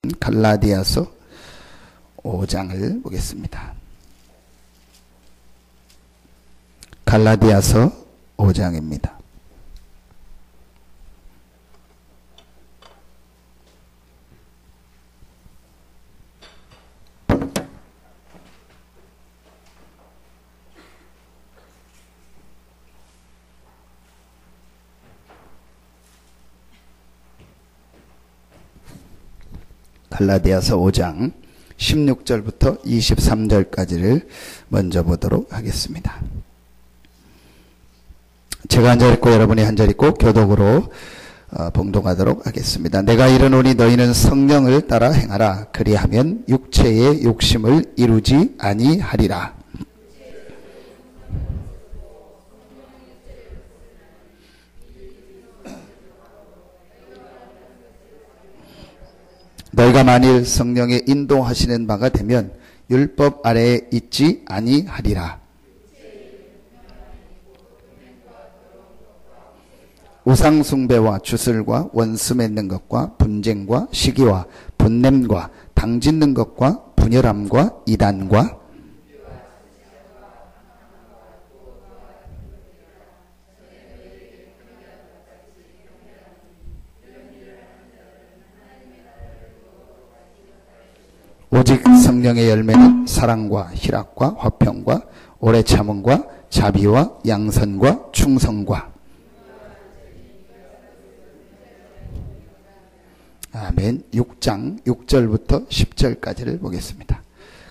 갈라디아서 5장을 보겠습니다. 갈라디아서 5장입니다. 갈라디아서 5장 16절부터 23절까지를 먼저 보도록 하겠습니다. 제가 한 절 읽고 여러분이 한 절 읽고 교독으로 봉독하도록 하겠습니다. 내가 이르노니 너희는 성령을 따라 행하라. 그리하면 육체의 욕심을 이루지 아니하리라. 너희가 만일 성령의 인도하시는 바가 되면 율법 아래에 있지 아니하리라. 우상 숭배와 주술과 원수 맺는 것과 분쟁과 시기와 분냄과 당짓는 것과 분열함과 이단과 오직 성령의 열매는 사랑과 희락과 화평과 오래 참음과 자비와 양선과 충성과. 아멘. 6장 6절부터 10절까지를 보겠습니다.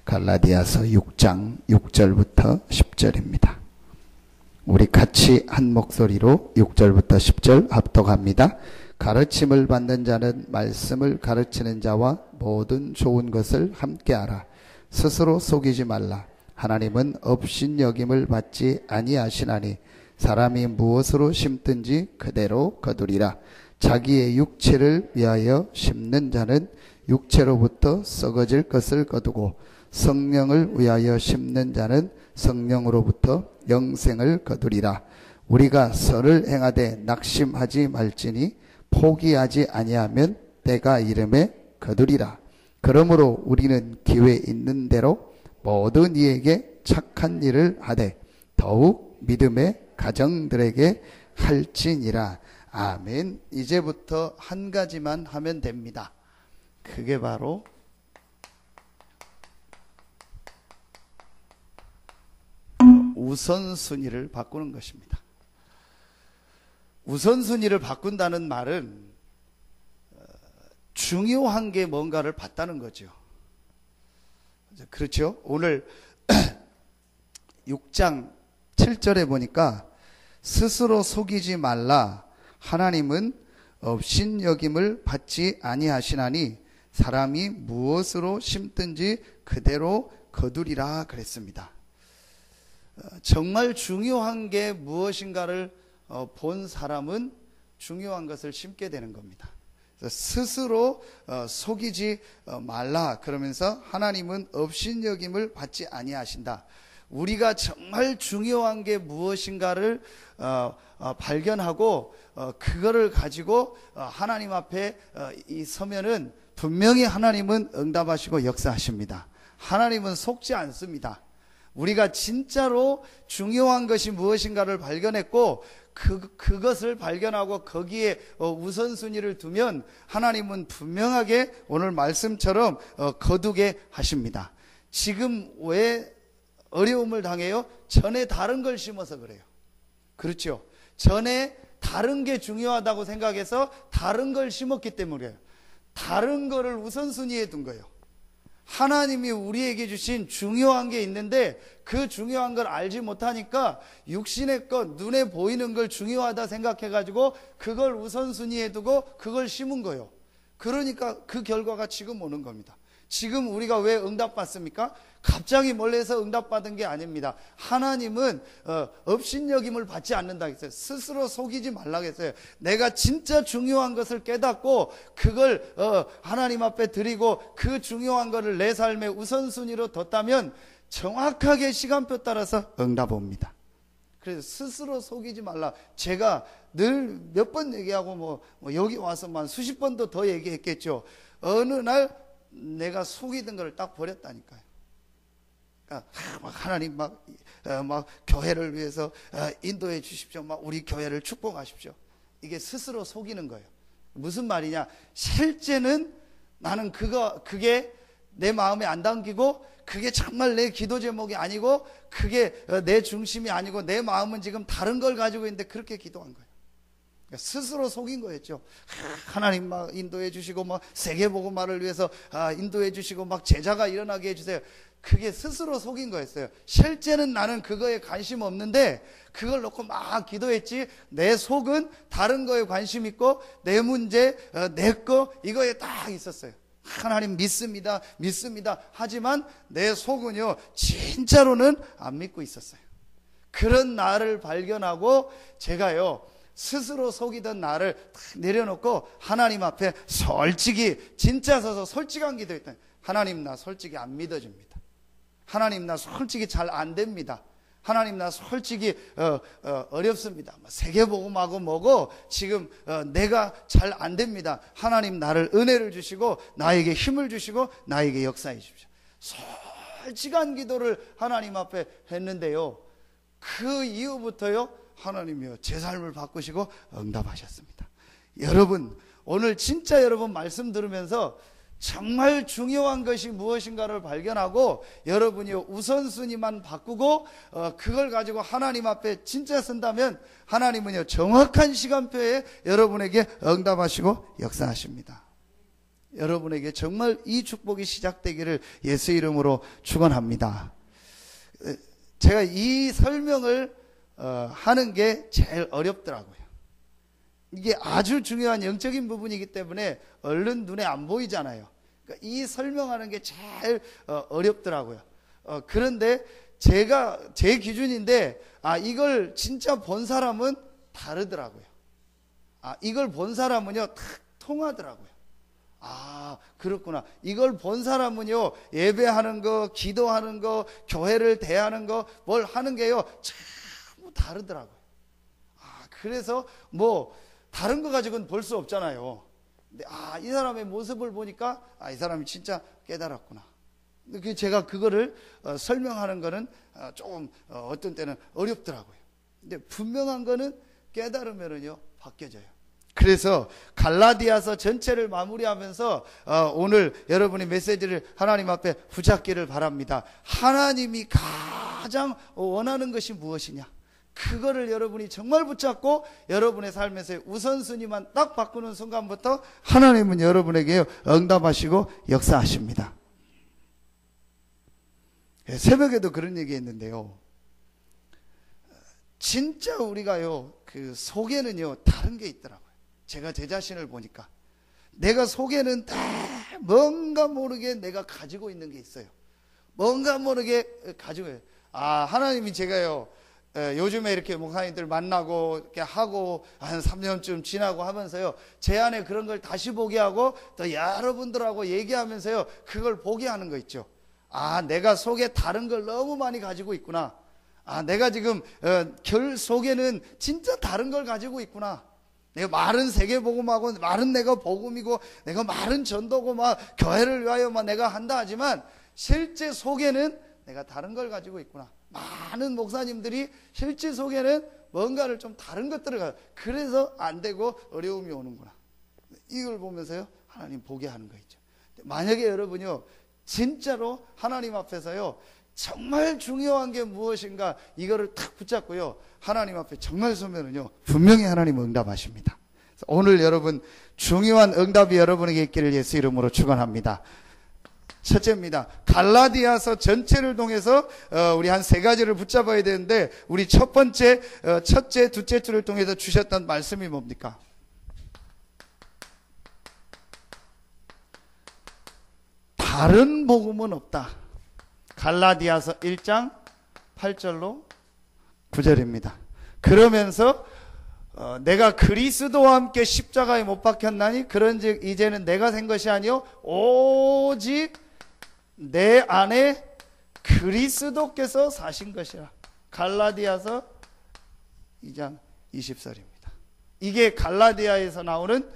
갈라디아서 6장 6절부터 10절입니다. 우리 같이 한 목소리로 6절부터 10절 합독합니다. 가르침을 받는 자는 말씀을 가르치는 자와 모든 좋은 것을 함께하라. 스스로 속이지 말라. 하나님은 업신여김을 받지 아니하시나니 사람이 무엇으로 심든지 그대로 거두리라. 자기의 육체를 위하여 심는 자는 육체로부터 썩어질 것을 거두고 성령을 위하여 심는 자는 성령으로부터 영생을 거두리라. 우리가 선을 행하되 낙심하지 말지니 포기하지 아니하면 때가 이름에 거두리라. 그러므로 우리는 기회 있는 대로 모든 이에게 착한 일을 하되 더욱 믿음의 가정들에게 할지니라. 아멘. 이제부터 한 가지만 하면 됩니다. 그게 바로 우선순위를 바꾸는 것입니다. 우선순위를 바꾼다는 말은 중요한 게 뭔가를 봤다는 거죠. 그렇죠? 오늘 6장 7절에 보니까 스스로 속이지 말라. 하나님은 업신여김을 받지 아니하시나니 사람이 무엇으로 심든지 그대로 거두리라 그랬습니다. 정말 중요한 게 무엇인가를 본 사람은 중요한 것을 심게 되는 겁니다. 스스로 속이지 말라 그러면서 하나님은 업신여김을 받지 아니하신다. 우리가 정말 중요한 게 무엇인가를 발견하고 그거를 가지고 하나님 앞에 서면은 분명히 하나님은 응답하시고 역사하십니다. 하나님은 속지 않습니다. 우리가 진짜로 중요한 것이 무엇인가를 발견했고 그것을 발견하고 거기에 우선순위를 두면 하나님은 분명하게 오늘 말씀처럼 거두게 하십니다. 지금 왜 어려움을 당해요? 전에 다른 걸 심어서 그래요. 그렇죠? 전에 다른 게 중요하다고 생각해서 다른 걸 심었기 때문이에요. 다른 거를 우선순위에 둔 거예요. 하나님이 우리에게 주신 중요한 게 있는데 그 중요한 걸 알지 못하니까 육신의 것, 눈에 보이는 걸 중요하다 생각해가지고 그걸 우선순위에 두고 그걸 심은 거예요. 그러니까 그 결과가 지금 오는 겁니다. 지금 우리가 왜 응답받습니까? 갑자기 멀리서 응답받은 게 아닙니다. 하나님은 업신여김을 받지 않는다 했어요. 스스로 속이지 말라고 했어요. 내가 진짜 중요한 것을 깨닫고 그걸 하나님 앞에 드리고 그 중요한 것을 내 삶의 우선순위로 뒀다면 정확하게 시간표 따라서 응답 옵니다. 그래서 스스로 속이지 말라. 제가 늘 몇 번 얘기하고 뭐 여기 와서만 수십 번도 더 얘기했겠죠. 어느 날 내가 속이던 걸 딱 버렸다니까요. 그러니까 막 하나님 막 교회를 위해서 인도해 주십시오. 막 우리 교회를 축복하십시오. 이게 스스로 속이는 거예요. 무슨 말이냐? 실제는 나는 그게 내 마음에 안 담기고 그게 정말 내 기도 제목이 아니고 그게 내 중심이 아니고 내 마음은 지금 다른 걸 가지고 있는데 그렇게 기도한 거예요. 그러니까 스스로 속인 거였죠. 하나님 막 인도해 주시고 막 세계복음화를 위해서 인도해 주시고 막 제자가 일어나게 해주세요. 그게 스스로 속인 거였어요. 실제는 나는 그거에 관심 없는데 그걸 놓고 막 기도했지 내 속은 다른 거에 관심 있고 내 문제, 내 거 이거에 딱 있었어요. 하나님 믿습니다 하지만 내 속은요 진짜로는 안 믿고 있었어요. 그런 나를 발견하고 제가요 스스로 속이던 나를 딱 내려놓고 하나님 앞에 솔직히 진짜 서서 솔직한 기도했더니 하나님 나 솔직히 안 믿어집니다. 하나님 나 솔직히 잘 안 됩니다. 하나님 나 솔직히 어렵습니다. 세계복음하고 뭐고 지금 내가 잘 안 됩니다. 하나님 나를 은혜를 주시고 나에게 힘을 주시고 나에게 역사해 주십시오. 솔직한 기도를 하나님 앞에 했는데요. 그 이후부터요 하나님이요 제 삶을 바꾸시고 응답하셨습니다. 여러분 오늘 진짜 여러분 말씀 들으면서 정말 중요한 것이 무엇인가를 발견하고 여러분이 우선순위만 바꾸고 그걸 가지고 하나님 앞에 진짜 쓴다면 하나님은요 정확한 시간표에 여러분에게 응답하시고 역사하십니다. 여러분에게 정말 이 축복이 시작되기를 예수 이름으로 축원합니다. 제가 이 설명을 하는 게 제일 어렵더라고요. 이게 아주 중요한 영적인 부분이기 때문에 얼른 눈에 안 보이잖아요. 그러니까 이 설명하는 게 제일 어렵더라고요. 그런데 제 기준인데 이걸 진짜 본 사람은 다르더라고요. 이걸 본 사람은요 탁 통하더라고요. 그렇구나. 이걸 본 사람은요 예배하는 거, 기도하는 거, 교회를 대하는 거, 뭘 하는 게요 참 다르더라고요. 그래서 다른 거 가지고는 볼 수 없잖아요. 근데 이 사람의 모습을 보니까 이 사람이 진짜 깨달았구나. 근데 제가 그거를 설명하는 거는 조금 어떤 때는 어렵더라고요. 근데 분명한 거는 깨달으면은요 바뀌어져요. 그래서 갈라디아서 전체를 마무리하면서 오늘 여러분의 메시지를 하나님 앞에 붙잡기를 바랍니다. 하나님이 가장 원하는 것이 무엇이냐? 그거를 여러분이 정말 붙잡고 여러분의 삶에서의 우선순위만 딱 바꾸는 순간부터 하나님은 여러분에게 응답하시고 역사하십니다. 새벽에도 그런 얘기 했는데요. 진짜 우리가요, 그 속에는요, 다른 게 있더라고요. 제가 제 자신을 보니까. 내가 속에는 다 뭔가 모르게 내가 가지고 있는 게 있어요. 뭔가 모르게 가지고 있어요. 하나님이 제가요, 요즘에 이렇게 목사님들 만나고 이렇게 하고 한 3년쯤 지나고 하면서요 제 안에 그런 걸 다시 보게 하고 또 여러분들하고 얘기하면서요 그걸 보게 하는 거 있죠. 내가 속에 다른 걸 너무 많이 가지고 있구나. 내가 지금 결 속에는 진짜 다른 걸 가지고 있구나. 내가 말은 세계복음하고 말은 내가 복음이고 내가 말은 전도고 막 교회를 위하여 막 내가 한다 하지만 실제 속에는 내가 다른 걸 가지고 있구나. 많은 목사님들이 실제 속에는 뭔가를 좀 다른 것들을 가지고 그래서 안 되고 어려움이 오는구나. 이걸 보면서요 하나님 보게 하는 거 있죠. 만약에 여러분요 진짜로 하나님 앞에서요 정말 중요한 게 무엇인가 이거를 탁 붙잡고요 하나님 앞에 정말 서면은요 분명히 하나님 응답하십니다. 오늘 여러분 중요한 응답이 여러분에게 있기를 예수 이름으로 축원합니다. 첫째입니다. 갈라디아서 전체를 통해서 우리 한 세 가지를 붙잡아야 되는데 우리 첫 번째, 첫째, 둘째 줄을 통해서 주셨던 말씀이 뭡니까? 다른 복음은 없다. 갈라디아서 1장 8절로 9절입니다. 그러면서 내가 그리스도와 함께 십자가에 못 박혔나니 그런즉 이제는 내가 산 것이 아니요 오직 내 안에 그리스도께서 사신 것이라. 갈라디아서 2장 20절입니다. 이게 갈라디아에서 나오는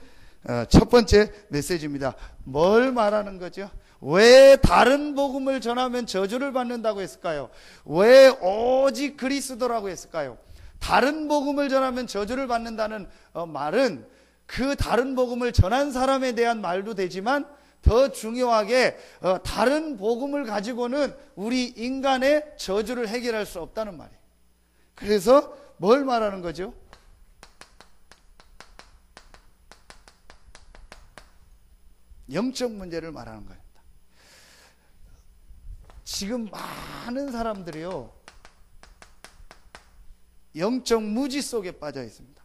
첫 번째 메시지입니다. 뭘 말하는 거죠? 왜 다른 복음을 전하면 저주를 받는다고 했을까요? 왜 오직 그리스도라고 했을까요? 다른 복음을 전하면 저주를 받는다는 말은 그 다른 복음을 전한 사람에 대한 말도 되지만 더 중요하게 다른 복음을 가지고는 우리 인간의 저주를 해결할 수 없다는 말이에요. 그래서 뭘 말하는 거죠? 영적 문제를 말하는 겁니다. 지금 많은 사람들이요, 영적 무지 속에 빠져 있습니다.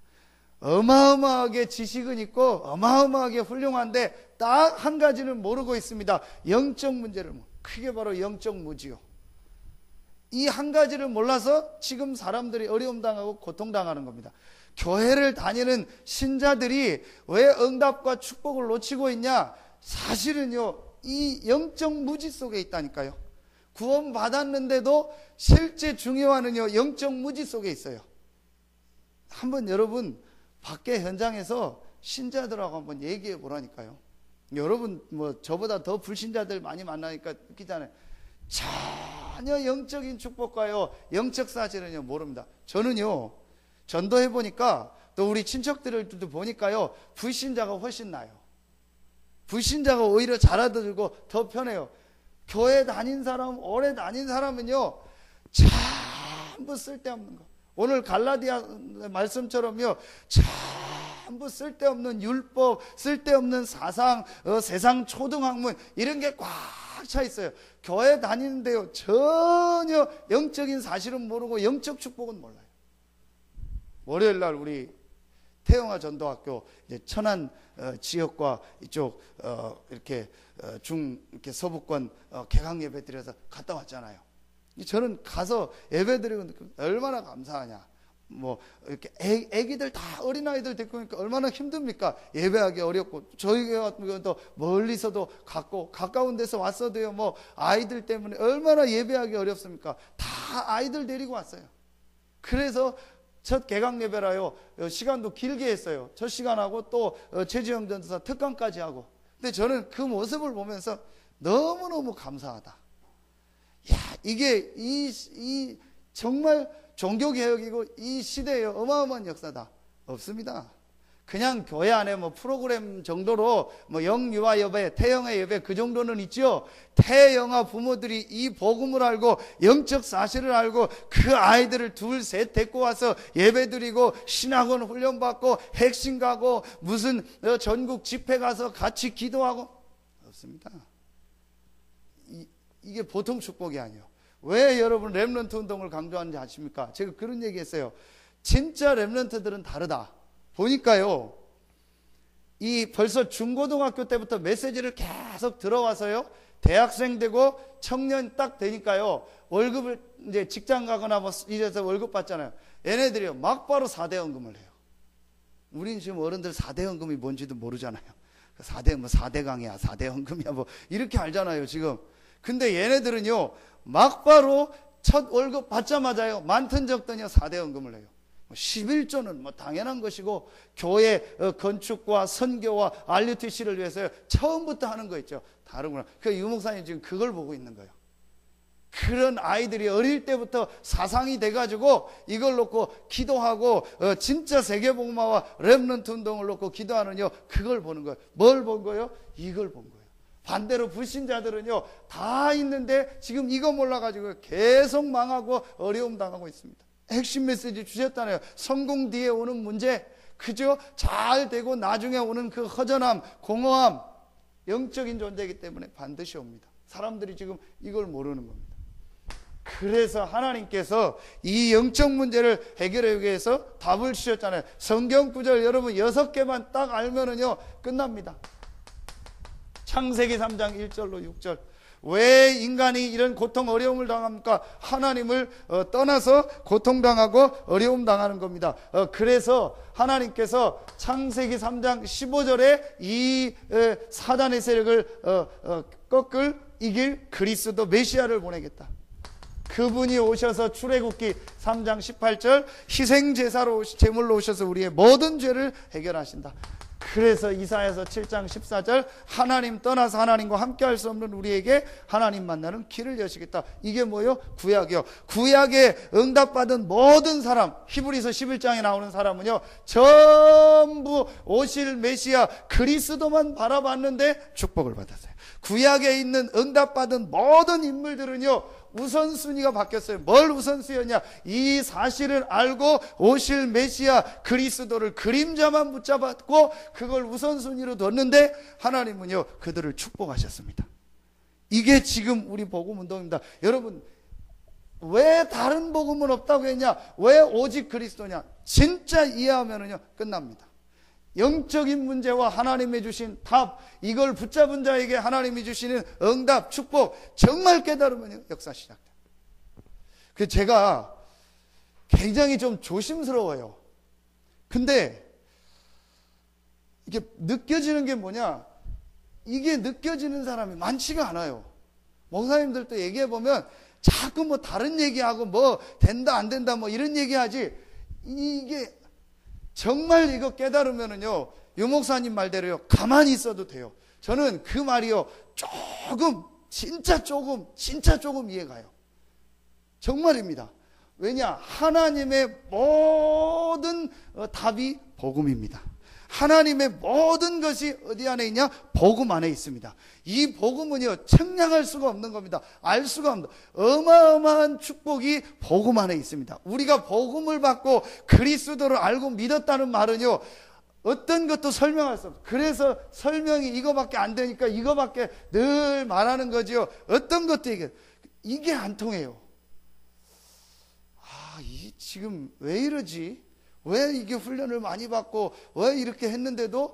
어마어마하게 지식은 있고 어마어마하게 훌륭한데 딱 한 가지는 모르고 있습니다. 영적 문제를. 그게 바로 영적 무지요. 이 한 가지를 몰라서 지금 사람들이 어려움 당하고 고통당하는 겁니다. 교회를 다니는 신자들이 왜 응답과 축복을 놓치고 있냐? 사실은요, 이 영적 무지 속에 있다니까요. 구원 받았는데도 실제 중요한은요, 영적 무지 속에 있어요. 한번 여러분 밖에 현장에서 신자들하고 한번 얘기해 보라니까요. 여러분 뭐 저보다 더 불신자들 많이 만나니까 느끼잖아요. 전혀 영적인 축복과요, 영적 사실은요 모릅니다. 저는요 전도해 보니까 또 우리 친척들도 보니까요, 불신자가 훨씬 나아요. 불신자가 오히려 잘 알아들고 더 편해요. 교회 다닌 사람, 오래 다닌 사람은요 전부 쓸데없는 거, 오늘 갈라디아 말씀처럼요 전부 쓸데없는 율법, 쓸데없는 사상, 세상 초등학문 이런 게 꽉 차 있어요. 교회 다니는데요 전혀 영적인 사실은 모르고 영적 축복은 몰라요. 월요일 날 우리 태영아 전도학교 이제 천안 지역과 이쪽 이렇게 이렇게 서부권 개강 예배 드려서 갔다 왔잖아요. 저는 가서 예배 드리고 얼마나 감사하냐. 뭐 이렇게 애기들 다 어린아이들 데리고 오니까 얼마나 힘듭니까? 예배하기 어렵고, 저희 같은 경우도 멀리서도 가까운 데서 왔어도요 뭐 아이들 때문에 얼마나 예배하기 어렵습니까? 다 아이들 데리고 왔어요. 그래서 첫 개강 예배라요 시간도 길게 했어요. 첫 시간하고 또 최지영 전도사 특강까지 하고. 근데 저는 그 모습을 보면서 너무너무 감사하다. 야, 이게 이 정말 종교개혁이고 이 시대에 어마어마한 역사다. 없습니다. 그냥 교회 안에 뭐 프로그램 정도로 뭐 영유아 예배, 태영아 예배 그 정도는 있죠. 태영아 부모들이 이 복음을 알고 영적 사실을 알고 그 아이들을 둘, 셋 데리고 와서 예배 드리고 신학원 훈련 받고 핵심 가고 무슨 전국 집회 가서 같이 기도하고, 없습니다. 이게 보통 축복이 아니에요. 왜 여러분 렘넌트 운동을 강조하는지 아십니까? 제가 그런 얘기 했어요. 진짜 렘넌트들은 다르다. 보니까요, 이 벌써 중고등학교 때부터 메시지를 계속 들어와서요, 대학생 되고 청년 딱 되니까요, 월급을 이제 직장 가거나 뭐 이래서 월급 받잖아요. 얘네들이요, 막바로 4대 헌금을 해요. 우린 지금 어른들 4대 헌금이 뭔지도 모르잖아요. 4대 강이야, 4대 헌금이야, 뭐 이렇게 알잖아요, 지금. 근데 얘네들은요, 막바로 첫 월급 받자마자요, 많든 적든요 4대 헌금을 해요. 11조는 뭐 당연한 것이고, 교회 건축과 선교와 RUTC를 위해서요 처음부터 하는 거 있죠. 다르구나. 그 유목사님 지금 그걸 보고 있는 거예요. 그런 아이들이 어릴 때부터 사상이 돼가지고 이걸 놓고 기도하고 진짜 세계복음화와 렘넌트 운동을 놓고 기도하는요, 그걸 보는 거예요. 뭘 본 거예요? 이걸 본 거예요. 반대로 불신자들은요 다 있는데 지금 이거 몰라가지고 계속 망하고 어려움 당하고 있습니다. 핵심 메시지 주셨잖아요. 성공 뒤에 오는 문제, 그저 잘 되고 나중에 오는 그 허전함, 공허함, 영적인 존재이기 때문에 반드시 옵니다. 사람들이 지금 이걸 모르는 겁니다. 그래서 하나님께서 이 영적 문제를 해결하기 위해서 답을 주셨잖아요. 성경 구절 여러분 6개만 딱 알면은요 끝납니다. 창세기 3장 1절로 6절. 왜 인간이 이런 고통 어려움을 당합니까? 하나님을 떠나서 고통당하고 어려움 당하는 겁니다. 그래서 하나님께서 창세기 3장 15절에 이 사단의 세력을 꺾을 이길 그리스도 메시아를 보내겠다. 그분이 오셔서 출애굽기 3장 18절 희생제사로 제물로 오셔서 우리의 모든 죄를 해결하신다. 그래서 이사야서 7장 14절 하나님 떠나서 하나님과 함께할 수 없는 우리에게 하나님 만나는 길을 여시겠다. 이게 뭐요? 구약이요. 구약에 응답받은 모든 사람, 히브리서 11장에 나오는 사람은요, 전부 오실 메시아 그리스도만 바라봤는데 축복을 받았어요. 구약에 있는 응답받은 모든 인물들은요, 우선순위가 바뀌었어요. 뭘 우선순위였냐? 이 사실을 알고 오실 메시아 그리스도를 그림자만 붙잡았고 그걸 우선순위로 뒀는데 하나님은요, 그들을 축복하셨습니다. 이게 지금 우리 복음운동입니다. 여러분, 왜 다른 복음은 없다고 했냐? 왜 오직 그리스도냐? 진짜 이해하면은요, 끝납니다. 영적인 문제와 하나님이 주신 답, 이걸 붙잡은 자에게 하나님이 주시는 응답, 축복, 정말 깨달으면 역사 시작돼요. 그래서 제가 굉장히 좀 조심스러워요. 근데 이게 느껴지는 게 뭐냐? 이게 느껴지는 사람이 많지가 않아요. 목사님들도 얘기해보면 자꾸 뭐 다른 얘기하고 뭐 된다 안 된다 뭐 이런 얘기하지, 이게 정말 이거 깨달으면은요, 유 목사님 말대로요, 가만히 있어도 돼요. 저는 그 말이요, 진짜 조금 이해가요. 정말입니다. 왜냐? 하나님의 모든 답이 복음입니다. 하나님의 모든 것이 어디 안에 있냐? 복음 안에 있습니다. 이 복음은요, 측량할 수가 없는 겁니다. 알 수가 없는, 어마어마한 축복이 복음 안에 있습니다. 우리가 복음을 받고 그리스도를 알고 믿었다는 말은요, 어떤 것도 설명할 수 없어요. 그래서 설명이 이거밖에 안 되니까 이거밖에 늘 말하는 거지요. 어떤 것도 이게 안 통해요. 지금 왜 이러지? 왜 이게 훈련을 많이 받고 왜 이렇게 했는데도,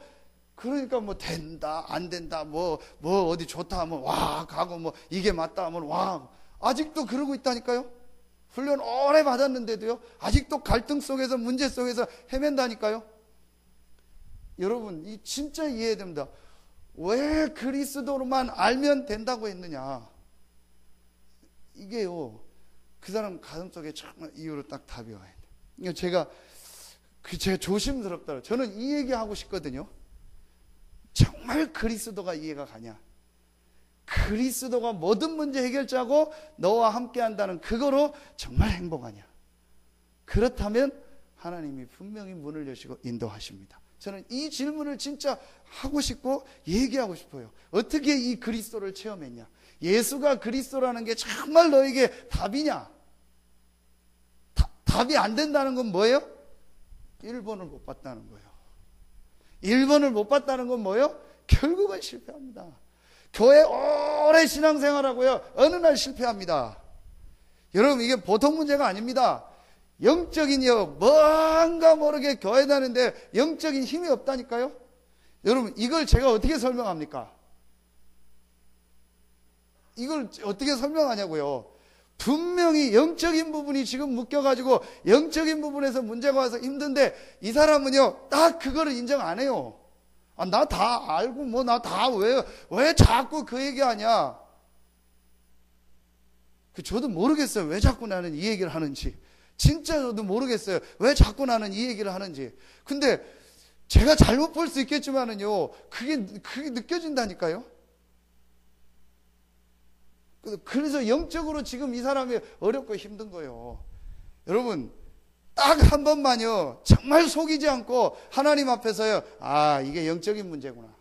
그러니까 뭐 된다 안 된다 뭐 어디 좋다 하면 와 가고 뭐 이게 맞다 하면 와, 아직도 그러고 있다니까요. 훈련 오래 받았는데도요, 아직도 갈등 속에서 문제 속에서 헤맨다니까요. 여러분, 이 진짜 이해해야 됩니다. 왜 그리스도로만 알면 된다고 했느냐? 이게요, 그 사람 가슴속에 정말 이유로 딱 답이 와야 돼요. 제가 조심스럽더라고요. 저는 이 얘기하고 싶거든요. 정말 그리스도가 이해가 가냐? 그리스도가 모든 문제 해결자고 너와 함께 한다는 그거로 정말 행복하냐? 그렇다면 하나님이 분명히 문을 여시고 인도하십니다. 저는 이 질문을 진짜 하고 싶고 얘기하고 싶어요. 어떻게 이 그리스도를 체험했냐? 예수가 그리스도라는 게 정말 너에게 답이냐? 답이 안 된다는 건 뭐예요? 1번을 못 봤다는 거예요. 1번을 못 봤다는 건 뭐예요? 결국은 실패합니다. 교회 오래 신앙생활하고요, 어느 날 실패합니다. 여러분, 이게 보통 문제가 아닙니다. 영적인요, 뭔가 모르게 교회 다니는데 영적인 힘이 없다니까요. 여러분, 이걸 제가 어떻게 설명합니까? 이걸 어떻게 설명하냐고요. 분명히 영적인 부분이 지금 묶여가지고 영적인 부분에서 문제가 와서 힘든데, 이 사람은요, 딱 그거를 인정 안 해요. 나 다 알고 뭐 나 다 왜 자꾸 그 얘기하냐? 저도 모르겠어요. 왜 자꾸 나는 이 얘기를 하는지. 진짜 저도 모르겠어요. 왜 자꾸 나는 이 얘기를 하는지. 근데 제가 잘못 볼 수 있겠지만은요, 그게 느껴진다니까요. 그래서 영적으로 지금 이 사람이 어렵고 힘든 거예요. 여러분, 딱 한 번만요, 정말 속이지 않고 하나님 앞에서요, 이게 영적인 문제구나.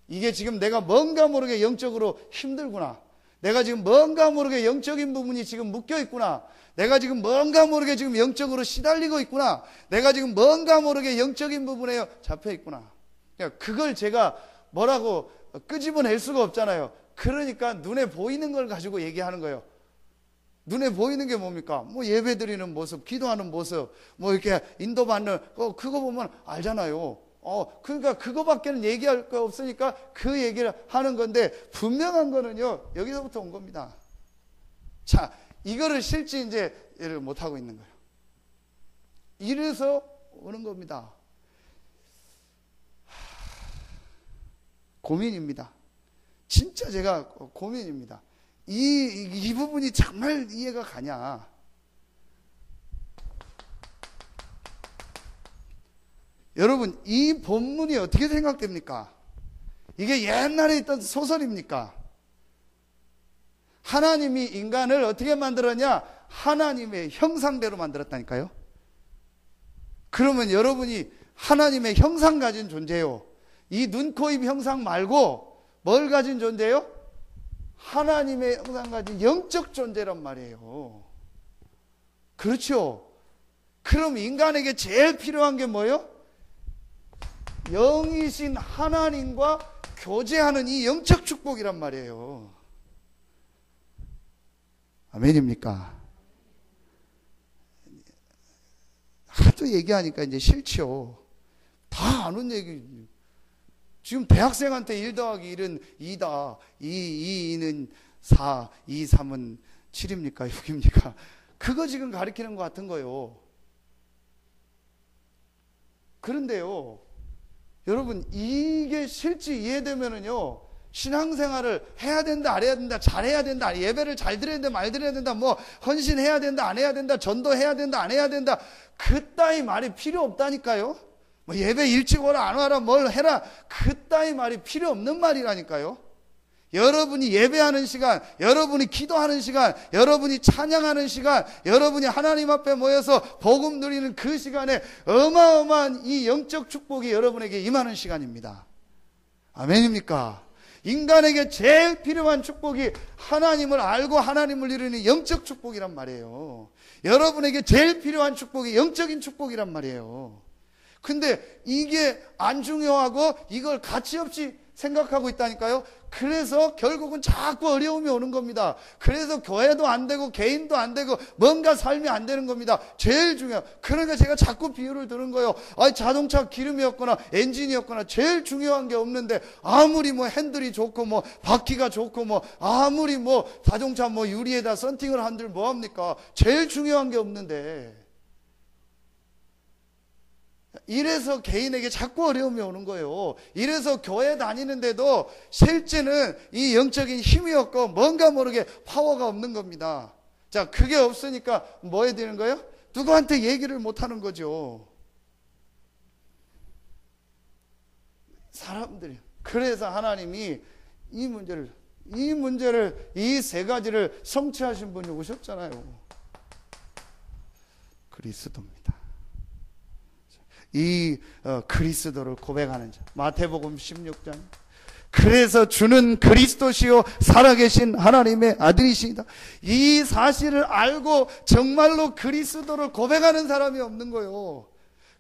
이게 지금 내가 뭔가 모르게 영적으로 힘들구나. 내가 지금 뭔가 모르게 영적인 부분이 지금 묶여 있구나. 내가 지금 뭔가 모르게 지금 영적으로 시달리고 있구나. 내가 지금 뭔가 모르게 영적인 부분에 잡혀 있구나. 그걸 제가 뭐라고 끄집어낼 수가 없잖아요. 그러니까 눈에 보이는 걸 가지고 얘기하는 거예요. 눈에 보이는 게 뭡니까? 뭐 예배 드리는 모습, 기도하는 모습, 뭐 이렇게 인도받는 그거 보면 알잖아요. 그러니까 그거밖에는 얘기할 거 없으니까 그 얘기를 하는 건데, 분명한 거는요, 여기서부터 온 겁니다. 자, 이거를 실제 이제 못 하고 있는 거예요. 이래서 오는 겁니다. 고민입니다. 진짜 제가 고민입니다. 이 부분이 정말 이해가 가냐? 여러분, 이 본문이 어떻게 생각됩니까? 이게 옛날에 있던 소설입니까? 하나님이 인간을 어떻게 만들었냐? 하나님의 형상대로 만들었다니까요. 그러면 여러분이 하나님의 형상 가진 존재요. 이 눈, 코, 입 형상 말고 뭘 가진 존재요? 하나님의 형상 가진 영적 존재란 말이에요. 그렇죠? 그럼 인간에게 제일 필요한 게 뭐예요? 영이신 하나님과 교제하는 이 영적 축복이란 말이에요. 아멘입니까? 하도 얘기하니까 이제 싫죠. 다 아는 얘기. 지금 대학생한테 1 더하기 1은 2다. 2는 4, 2, 3은 7입니까? 6입니까? 그거 지금 가르치는 것 같은 거예요. 그런데요, 여러분, 이게 실제 이해되면은요, 신앙생활을 해야 된다, 안 해야 된다, 잘해야 된다, 예배를 잘 드려야 된다, 말 드려야 된다, 뭐 헌신해야 된다, 안 해야 된다, 전도해야 된다, 안 해야 된다, 그따위 말이 필요 없다니까요. 뭐 예배 일찍 오라, 안 와라, 뭘 해라, 그따위 말이 필요 없는 말이라니까요. 여러분이 예배하는 시간, 여러분이 기도하는 시간, 여러분이 찬양하는 시간, 여러분이 하나님 앞에 모여서 복음 누리는 그 시간에 어마어마한 이 영적 축복이 여러분에게 임하는 시간입니다. 아멘입니까? 인간에게 제일 필요한 축복이 하나님을 알고 하나님을 이루는 영적 축복이란 말이에요. 여러분에게 제일 필요한 축복이 영적인 축복이란 말이에요. 근데 이게 안 중요하고 이걸 가치없이 생각하고 있다니까요. 그래서 결국은 자꾸 어려움이 오는 겁니다. 그래서 교회도 안 되고 개인도 안 되고 뭔가 삶이 안 되는 겁니다. 제일 중요한. 그러니까 제가 자꾸 비유를 드는 거예요. 자동차 기름이었거나 엔진이었거나 제일 중요한 게 없는데, 아무리 뭐 핸들이 좋고 뭐 바퀴가 좋고 뭐 아무리 뭐 자동차 뭐 유리에다 썬팅을 한들 뭐합니까? 제일 중요한 게 없는데. 이래서 개인에게 자꾸 어려움이 오는 거예요. 이래서 교회 다니는데도 실제는 이 영적인 힘이 없고 뭔가 모르게 파워가 없는 겁니다. 자, 그게 없으니까 뭐 해야 되는 거예요? 누구한테 얘기를 못 하는 거죠. 사람들이. 그래서 하나님이 이 문제를 이 세 가지를 성취하신 분이 오셨잖아요. 그리스도입니다. 이 그리스도를 고백하는 자. 마태복음 16장. 그래서 주는 그리스도시요 살아계신 하나님의 아들이시다. 이 사실을 알고 정말로 그리스도를 고백하는 사람이 없는 거예요.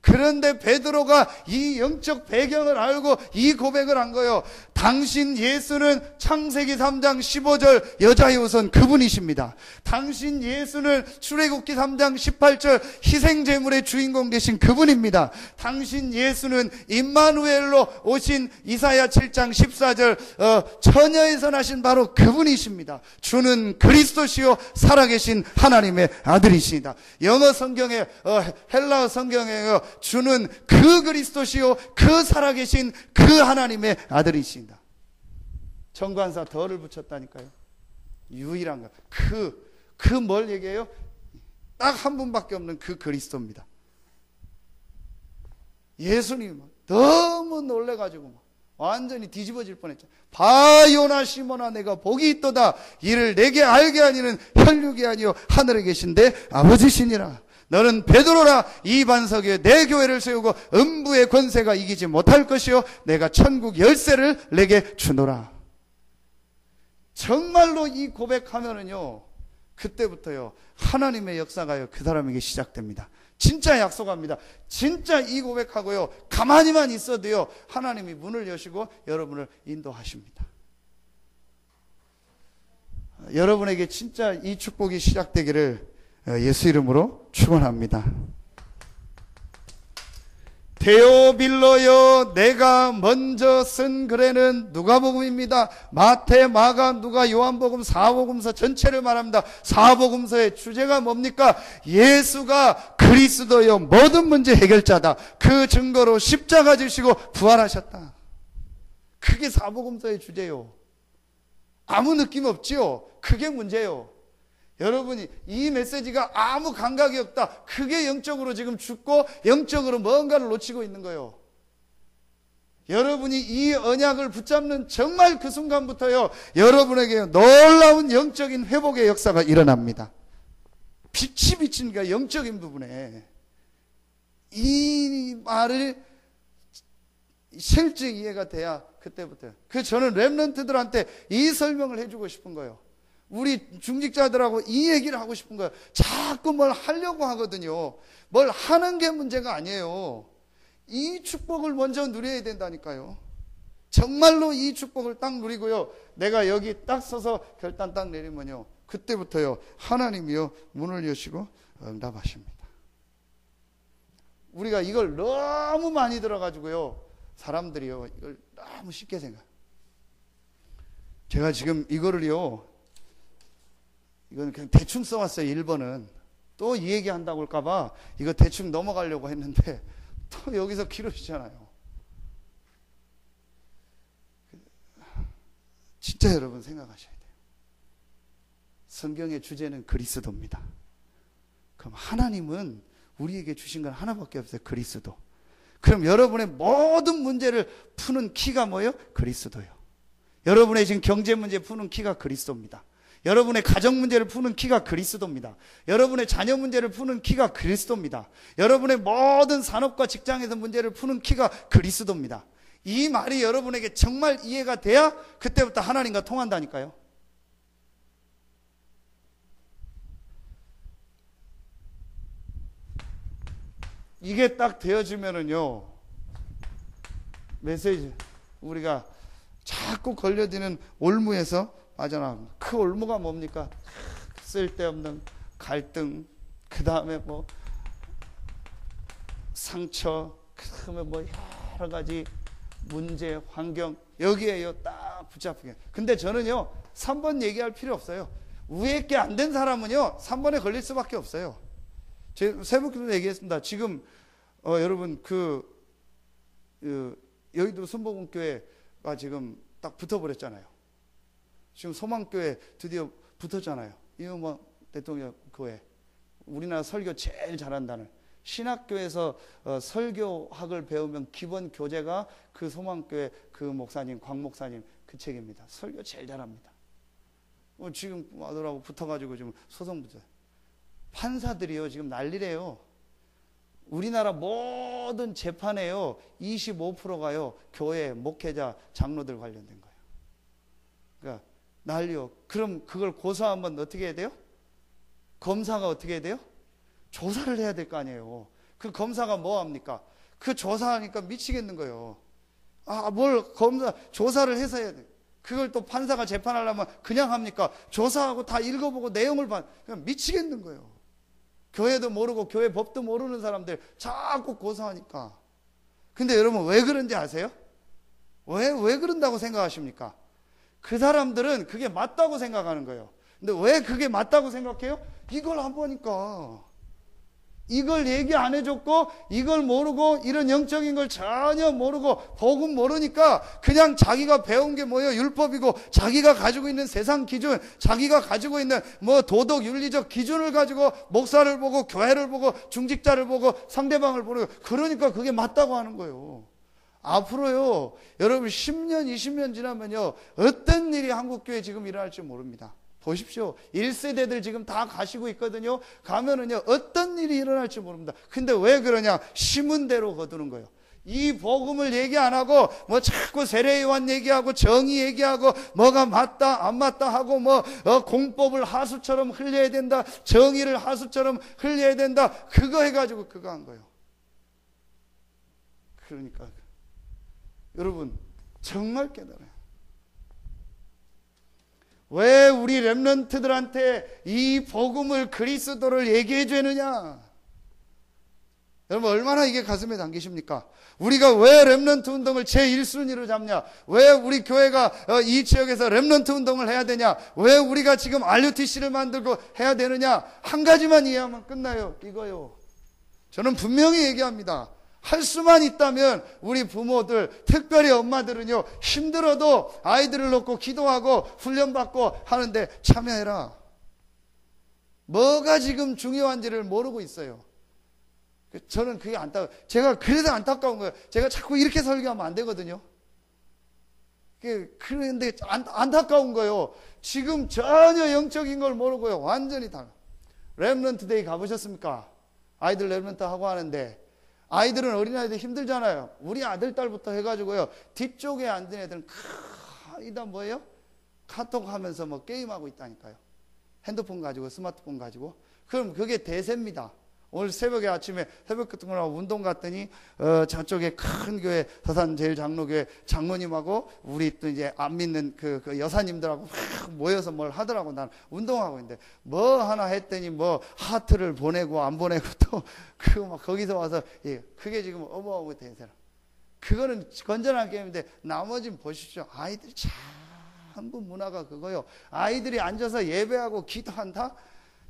그런데 베드로가 이 영적 배경을 알고 이 고백을 한 거예요. 당신 예수는 창세기 3장 15절 여자의 우선 그분이십니다. 당신 예수는 출애굽기 3장 18절 희생제물의 주인공 되신 그분입니다. 당신 예수는 임마누엘로 오신 이사야 7장 14절 처녀에서 나신 바로 그분이십니다. 주는 그리스도시요 살아계신 하나님의 아들이십니다. 영어 성경에 헬라어 성경에 주는 그 그리스도시요 그 살아계신 그 하나님의 아들이십니다. 정관사 덜을 붙였다니까요. 유일한 것. 그 뭘 얘기해요? 딱 한 분밖에 없는 그 그리스도입니다. 예수님 너무 놀래가지고 완전히 뒤집어질 뻔했죠. 바요나 시몬아 내가 복이 있도다. 이를 내게 알게 하니는 혈육이 아니요 하늘에 계신데 아버지시니라. 너는 베드로라. 이 반석에 내 교회를 세우고 음부의 권세가 이기지 못할 것이요 내가 천국 열쇠를 내게 주노라. 정말로 이 고백하면은요, 그때부터요 하나님의 역사가요 그 사람에게 시작됩니다. 진짜 약속합니다. 진짜 이 고백하고요 가만히만 있어도요 하나님이 문을 여시고 여러분을 인도하십니다. 여러분에게 진짜 이 축복이 시작되기를 예수 이름으로 축원합니다. 데오빌로여 내가 먼저 쓴 글에는 누가복음입니다. 마태, 마가, 누가, 요한복음, 사복음서 전체를 말합니다. 사복음서의 주제가 뭡니까? 예수가 그리스도여 모든 문제 해결자다. 그 증거로 십자가 지시고 부활하셨다. 그게 사복음서의 주제요. 아무 느낌 없지요? 그게 문제예요. 여러분이 이 메시지가 아무 감각이 없다. 그게 영적으로 지금 죽고 영적으로 뭔가를 놓치고 있는 거예요. 여러분이 이 언약을 붙잡는 정말 그 순간부터요, 여러분에게 놀라운 영적인 회복의 역사가 일어납니다. 빛이 비치니까 영적인 부분에 이 말을 실제 이해가 돼야 그때부터. 저는 렘넌트들한테 이 설명을 해주고 싶은 거예요. 우리 중직자들하고 이 얘기를 하고 싶은 거예요. 자꾸 뭘 하려고 하거든요. 뭘 하는 게 문제가 아니에요. 이 축복을 먼저 누려야 된다니까요. 정말로 이 축복을 딱 누리고요, 내가 여기 딱 서서 결단 딱 내리면요, 그때부터요 하나님이요 문을 여시고 응답하십니다. 우리가 이걸 너무 많이 들어가지고요, 사람들이요 이걸 너무 쉽게 생각. 제가 지금 이거를요, 이건 그냥 대충 써왔어요. 1번은 또 이 얘기 한다고 할까봐 이거 대충 넘어가려고 했는데 또 여기서 길어지잖아요. 진짜 여러분 생각하셔야 돼요. 성경의 주제는 그리스도입니다. 그럼 하나님은 우리에게 주신 건 하나밖에 없어요. 그리스도. 그럼 여러분의 모든 문제를 푸는 키가 뭐예요? 그리스도예요. 여러분의 지금 경제 문제 푸는 키가 그리스도입니다. 여러분의 가정 문제를 푸는 키가 그리스도입니다. 여러분의 자녀 문제를 푸는 키가 그리스도입니다. 여러분의 모든 산업과 직장에서 문제를 푸는 키가 그리스도입니다. 이 말이 여러분에게 정말 이해가 돼야 그때부터 하나님과 통한다니까요. 이게 딱 되어지면은요, 메시지, 우리가 자꾸 걸려드는 올무에서 빠져나갑니다. 그 올무가 뭡니까? 쓸데없는 갈등, 그 다음에 뭐 상처, 그 다음에 뭐 여러 가지 문제, 환경, 여기에요 딱 붙잡히게. 근데 저는요 3번 얘기할 필요 없어요. 위에 게 안 된 사람은요 3번에 걸릴 수밖에 없어요. 제가 새벽기도 얘기했습니다. 지금 여러분 여의도 순복음교회가 지금 딱 붙어버렸잖아요. 지금 소망교회 드디어 붙었잖아요. 이명박 대통령 교회. 우리나라 설교 제일 잘한다는. 신학교에서 설교학을 배우면 기본 교재가 그 소망교회 그 목사님, 광 목사님 그 책입니다. 설교 제일 잘합니다. 지금 아들하고 붙어가지고 지금 소송 붙어요. 판사들이요 지금 난리래요. 우리나라 모든 재판에요 25%가요 교회, 목회자, 장로들 관련된 거예요. 그러니까 난리요. 그럼 그걸 고소하면 어떻게 해야 돼요? 검사가 어떻게 해야 돼요? 조사를 해야 될 거 아니에요. 그 검사가 뭐 합니까? 그 조사하니까 미치겠는 거예요. 뭘 조사를 해서 해야 돼. 그걸 또 판사가 재판하려면 그냥 합니까? 조사하고 다 읽어보고 내용을 그냥 미치겠는 거예요. 교회도 모르고 교회 법도 모르는 사람들 자꾸 고소하니까. 근데 여러분 왜 그런지 아세요? 왜 그런다고 생각하십니까? 그 사람들은 그게 맞다고 생각하는 거예요. 근데 왜 그게 맞다고 생각해요? 이걸 안 보니까. 이걸 얘기 안 해줬고 이걸 모르고 이런 영적인 걸 전혀 모르고 복음 모르니까 그냥 자기가 배운 게 뭐예요? 율법이고 자기가 가지고 있는 세상 기준, 자기가 가지고 있는 뭐 도덕 윤리적 기준을 가지고 목사를 보고 교회를 보고 중직자를 보고 상대방을 보고 그러니까 그게 맞다고 하는 거예요. 앞으로요 여러분 10년 20년 지나면요 어떤 일이 한국교회에 지금 일어날지 모릅니다. 보십시오. 1세대들 지금 다 가시고 있거든요. 가면은요 어떤 일이 일어날지 모릅니다. 근데 왜 그러냐? 심은 대로 거두는 거예요. 이 복음을 얘기 안 하고 뭐 자꾸 세례요한 얘기하고 정의 얘기하고 뭐가 맞다 안 맞다 하고 뭐 공법을 하수처럼 흘려야 된다, 정의를 하수처럼 흘려야 된다, 그거 해가지고 그거 한 거예요. 그러니까 여러분 정말 깨달아요. 왜 우리 렘넌트들한테 이 복음을, 그리스도를 얘기해 주느냐? 여러분 얼마나 이게 가슴에 담기십니까? 우리가 왜 렘넌트 운동을 제1순위로 잡냐? 왜 우리 교회가 이 지역에서 렘넌트 운동을 해야 되냐? 왜 우리가 지금 RUTC를 만들고 해야 되느냐? 한 가지만 이해하면 끝나요. 이거요. 저는 분명히 얘기합니다. 할 수만 있다면 우리 부모들, 특별히 엄마들은요, 힘들어도 아이들을 놓고 기도하고 훈련받고 하는데 참여해라. 뭐가 지금 중요한지를 모르고 있어요. 저는 그게 제가 그래도 안타까운 거예요. 제가 자꾸 이렇게 설교하면 안 되거든요. 그런데 안타까운 거예요. 지금 전혀 영적인 걸 모르고요. 완전히 달라. 렘넌트 데이 가보셨습니까? 아이들 렘넌트 하고 하는데, 아이들은 어린아이들 힘들잖아요. 우리 아들, 딸부터 해가지고요. 뒤쪽에 앉은 애들은 이다 뭐예요? 카톡 하면서 뭐 게임하고 있다니까요. 핸드폰 가지고, 스마트폰 가지고. 그럼 그게 대세입니다. 오늘 새벽에 아침에 새벽 같은 거라고 운동 갔더니 저쪽에 큰 교회 서산제일장로교회 장로님하고 우리 또 이제 안 믿는 그 여사님들하고 막 모여서 뭘 하더라고. 난 운동하고 있는데 뭐 하나 했더니 뭐 하트를 보내고 안 보내고 또 그 막 거기서 와서 그게 지금 어마어마한 대세라. 그거는 건전한 게임인데 나머지는 보십시오. 아이들이 전부 문화가 그거요. 아이들이 앉아서 예배하고 기도한다.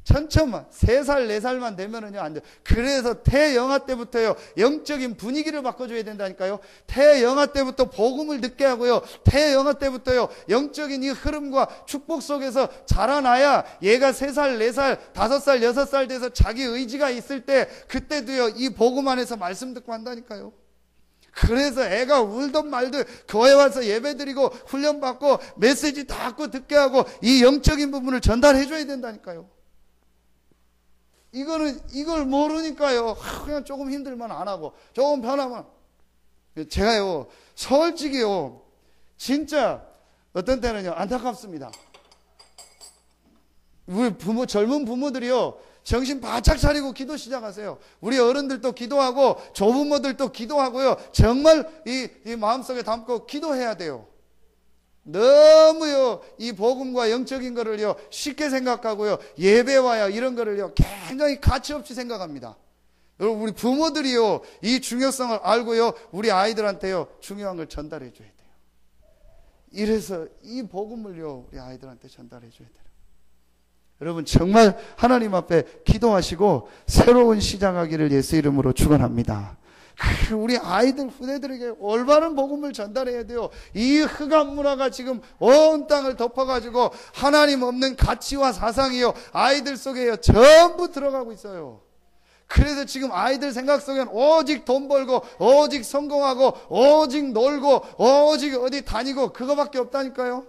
천천만 3살 4살만 되면은요 안 돼요. 그래서 태영아 때부터요 영적인 분위기를 바꿔줘야 된다니까요. 태영아 때부터 복음을 듣게 하고요. 태영아 때부터요 영적인 이 흐름과 축복 속에서 자라나야 얘가 3살 4살 5살 6살 돼서 자기 의지가 있을 때 그때도요 이 복음 안에서 말씀 듣고 한다니까요. 그래서 애가 울던 말든 교회 와서 예배드리고 훈련받고 메시지 다 듣고 듣게 하고 이 영적인 부분을 전달해 줘야 된다니까요. 이걸 모르니까요. 그냥 조금 힘들면 안 하고, 조금 편하면. 제가요, 솔직히요, 진짜, 어떤 때는요, 안타깝습니다. 우리 젊은 부모들이요, 정신 바짝 차리고 기도 시작하세요. 우리 어른들도 기도하고, 조부모들도 기도하고요, 정말 이 마음속에 담고 기도해야 돼요. 너무요 이 복음과 영적인 거를요 쉽게 생각하고요 예배와야 이런 거를요 굉장히 가치없이 생각합니다. 여러분 우리 부모들이요 이 중요성을 알고요 우리 아이들한테요 중요한 걸 전달해 줘야 돼요. 이래서 이 복음을요 우리 아이들한테 전달해 줘야 돼요. 여러분 정말 하나님 앞에 기도하시고 새로운 시작하기를 예수 이름으로 축원합니다. 우리 아이들 후대들에게 올바른 복음을 전달해야 돼요. 이 흑암 문화가 지금 온 땅을 덮어가지고 하나님 없는 가치와 사상이요 아이들 속에요 전부 들어가고 있어요. 그래서 지금 아이들 생각 속엔 오직 돈 벌고 오직 성공하고 오직 놀고 오직 어디 다니고 그거밖에 없다니까요.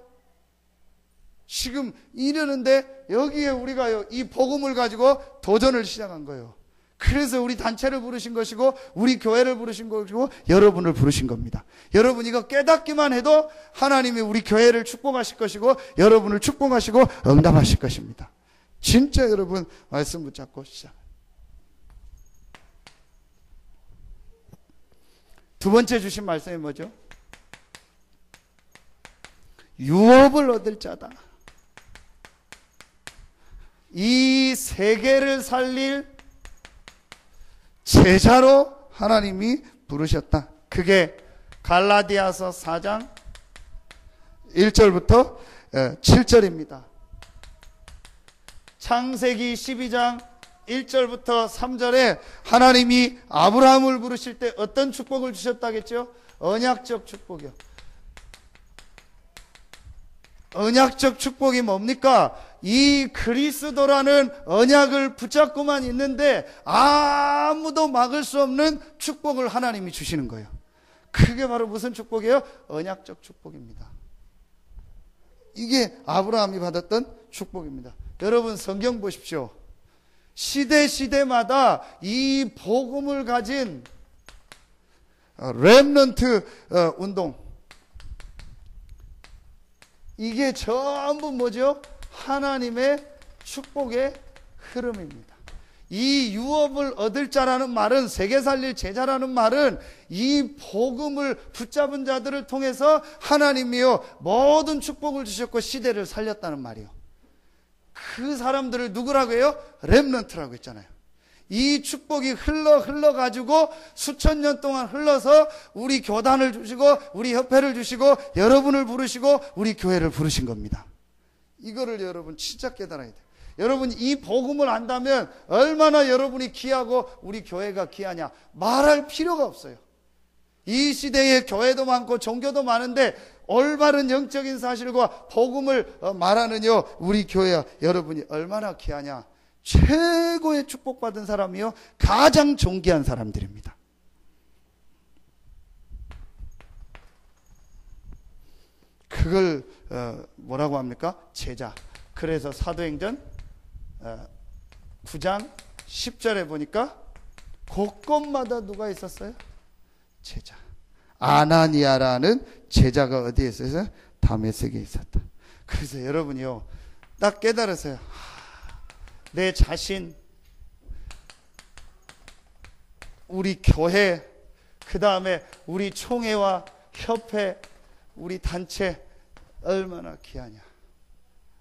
지금 이러는데 여기에 우리가요 이 복음을 가지고 도전을 시작한 거예요. 그래서 우리 단체를 부르신 것이고 우리 교회를 부르신 것이고 여러분을 부르신 겁니다. 여러분 이거 깨닫기만 해도 하나님이 우리 교회를 축복하실 것이고 여러분을 축복하시고 응답하실 것입니다. 진짜 여러분 말씀 붙잡고 시작. 두 번째 주신 말씀이 뭐죠? 유업을 얻을 자다. 이 세계를 살릴 제자로 하나님이 부르셨다. 그게 갈라디아서 4장 1절부터 7절입니다. 창세기 12장 1절부터 3절에 하나님이 아브라함을 부르실 때 어떤 축복을 주셨다겠죠? 언약적 축복이요. 언약적 축복이 뭡니까? 이 그리스도라는 언약을 붙잡고만 있는데 아무도 막을 수 없는 축복을 하나님이 주시는 거예요. 그게 바로 무슨 축복이에요? 언약적 축복입니다. 이게 아브라함이 받았던 축복입니다. 여러분 성경 보십시오. 시대마다 이 복음을 가진 렘넌트 운동, 이게 전부 뭐죠? 하나님의 축복의 흐름입니다. 이 유업을 얻을 자라는 말은, 세계 살릴 제자라는 말은 이 복음을 붙잡은 자들을 통해서 하나님이요 모든 축복을 주셨고 시대를 살렸다는 말이요. 그 사람들을 누구라고 해요? 렘넌트라고 했잖아요. 이 축복이 흘러가지고 수천 년 동안 흘러서 우리 교단을 주시고 우리 협회를 주시고 여러분을 부르시고 우리 교회를 부르신 겁니다. 이거를 여러분 진짜 깨달아야 돼요. 여러분 이 복음을 안다면 얼마나 여러분이 귀하고 우리 교회가 귀하냐 말할 필요가 없어요. 이 시대에 교회도 많고 종교도 많은데 올바른 영적인 사실과 복음을 말하는요 우리 교회 여러분이 얼마나 귀하냐. 최고의 축복받은 사람이요 가장 존귀한 사람들입니다. 그걸 뭐라고 합니까? 제자. 그래서 사도행전 9장 10절에 보니까 곳곳마다 누가 있었어요? 제자. 아나니아라는 제자가 어디에 있어요? 다메섹에 있었다. 그래서 여러분이요 딱 깨달으세요. 내 자신, 우리 교회, 그 다음에 우리 총회와 협회, 우리 단체 얼마나 귀하냐.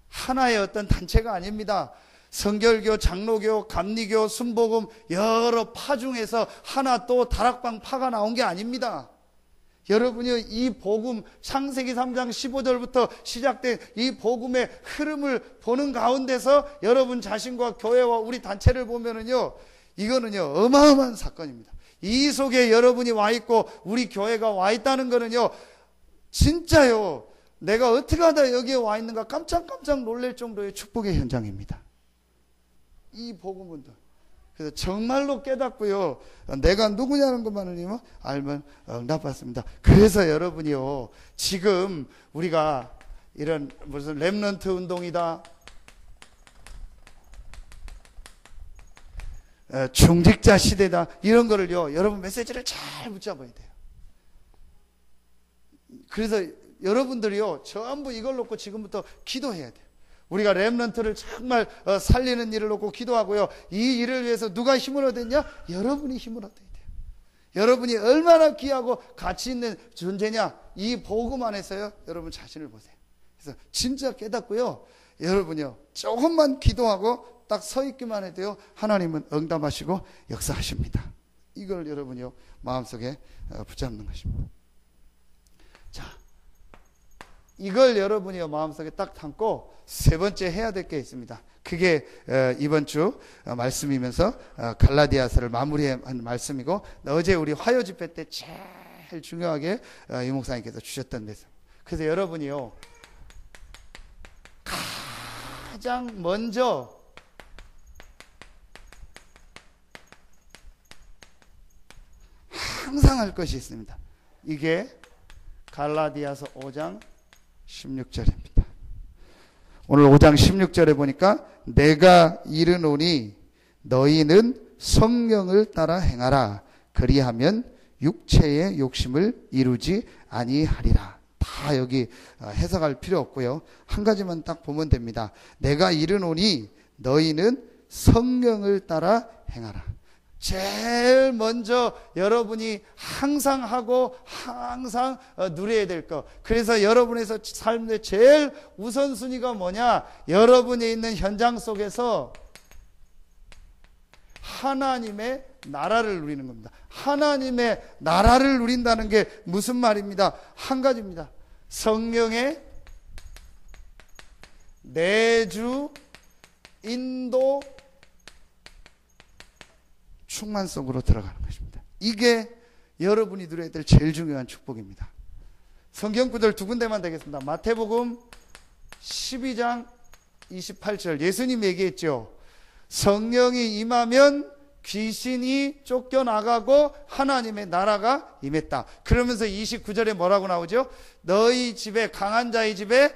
하나의 어떤 단체가 아닙니다. 성결교, 장로교, 감리교, 순복음 여러 파 중에서 하나 또 다락방 파가 나온 게 아닙니다. 여러분이 이 복음 창세기 3장 15절부터 시작된 이 복음의 흐름을 보는 가운데서 여러분 자신과 교회와 우리 단체를 보면은요 이거는요 어마어마한 사건입니다. 이 속에 여러분이 와 있고 우리 교회가 와 있다는 거는요 진짜요 내가 어떻게 하다 여기에 와 있는가 깜짝깜짝 놀랄 정도의 축복의 현장입니다. 이 복음은 그래서 정말로 깨닫고요 내가 누구냐는 것만을 알면 응답받습니다. 그래서 여러분이요 지금 우리가 이런 무슨 렘넌트 운동이다, 중직자 시대다 이런 거를요 여러분 메시지를 잘 붙잡아야 돼요. 그래서 여러분들이요 전부 이걸 놓고 지금부터 기도해야 돼요. 우리가 렘넌트를 정말 살리는 일을 놓고 기도하고요. 이 일을 위해서 누가 힘을 얻었냐? 여러분이 힘을 얻어야 돼요. 여러분이 얼마나 귀하고 가치 있는 존재냐? 이 복음 안에서요. 여러분 자신을 보세요. 그래서 진짜 깨닫고요. 여러분이요. 조금만 기도하고 딱 서 있기만 해도요. 하나님은 응답하시고 역사하십니다. 이걸 여러분이요. 마음속에 붙잡는 것입니다. 자, 이걸 여러분이요. 마음속에 딱 담고 세 번째 해야 될 게 있습니다. 그게 이번 주 말씀이면서 갈라디아서를 마무리한 말씀이고 어제 우리 화요 집회 때 제일 중요하게 유 목사님께서 주셨던 말씀. 그래서 여러분이요 가장 먼저 항상 할 것이 있습니다. 이게 갈라디아서 5장 16절입니다. 오늘 5장 16절에 보니까 내가 이르노니 너희는 성령을 따라 행하라. 그리하면 육체의 욕심을 이루지 아니하리라. 다 여기 해석할 필요 없고요. 한 가지만 딱 보면 됩니다. 내가 이르노니 너희는 성령을 따라 행하라. 제일 먼저 여러분이 항상 하고 항상 누려야 될 것. 그래서 여러분의 삶의 제일 우선순위가 뭐냐? 여러분이 있는 현장 속에서 하나님의 나라를 누리는 겁니다. 하나님의 나라를 누린다는 게 무슨 말입니다? 한 가지입니다. 성령의 내주, 인도, 충만 속으로 들어가는 것입니다. 이게 여러분이 누려야 될 제일 중요한 축복입니다. 성경 구절 두 군데만 되겠습니다. 마태복음 12장 28절 예수님이 얘기했죠. 성령이 임하면 귀신이 쫓겨나가고 하나님의 나라가 임했다. 그러면서 29절에 뭐라고 나오죠? 너희 집에 강한 자의 집에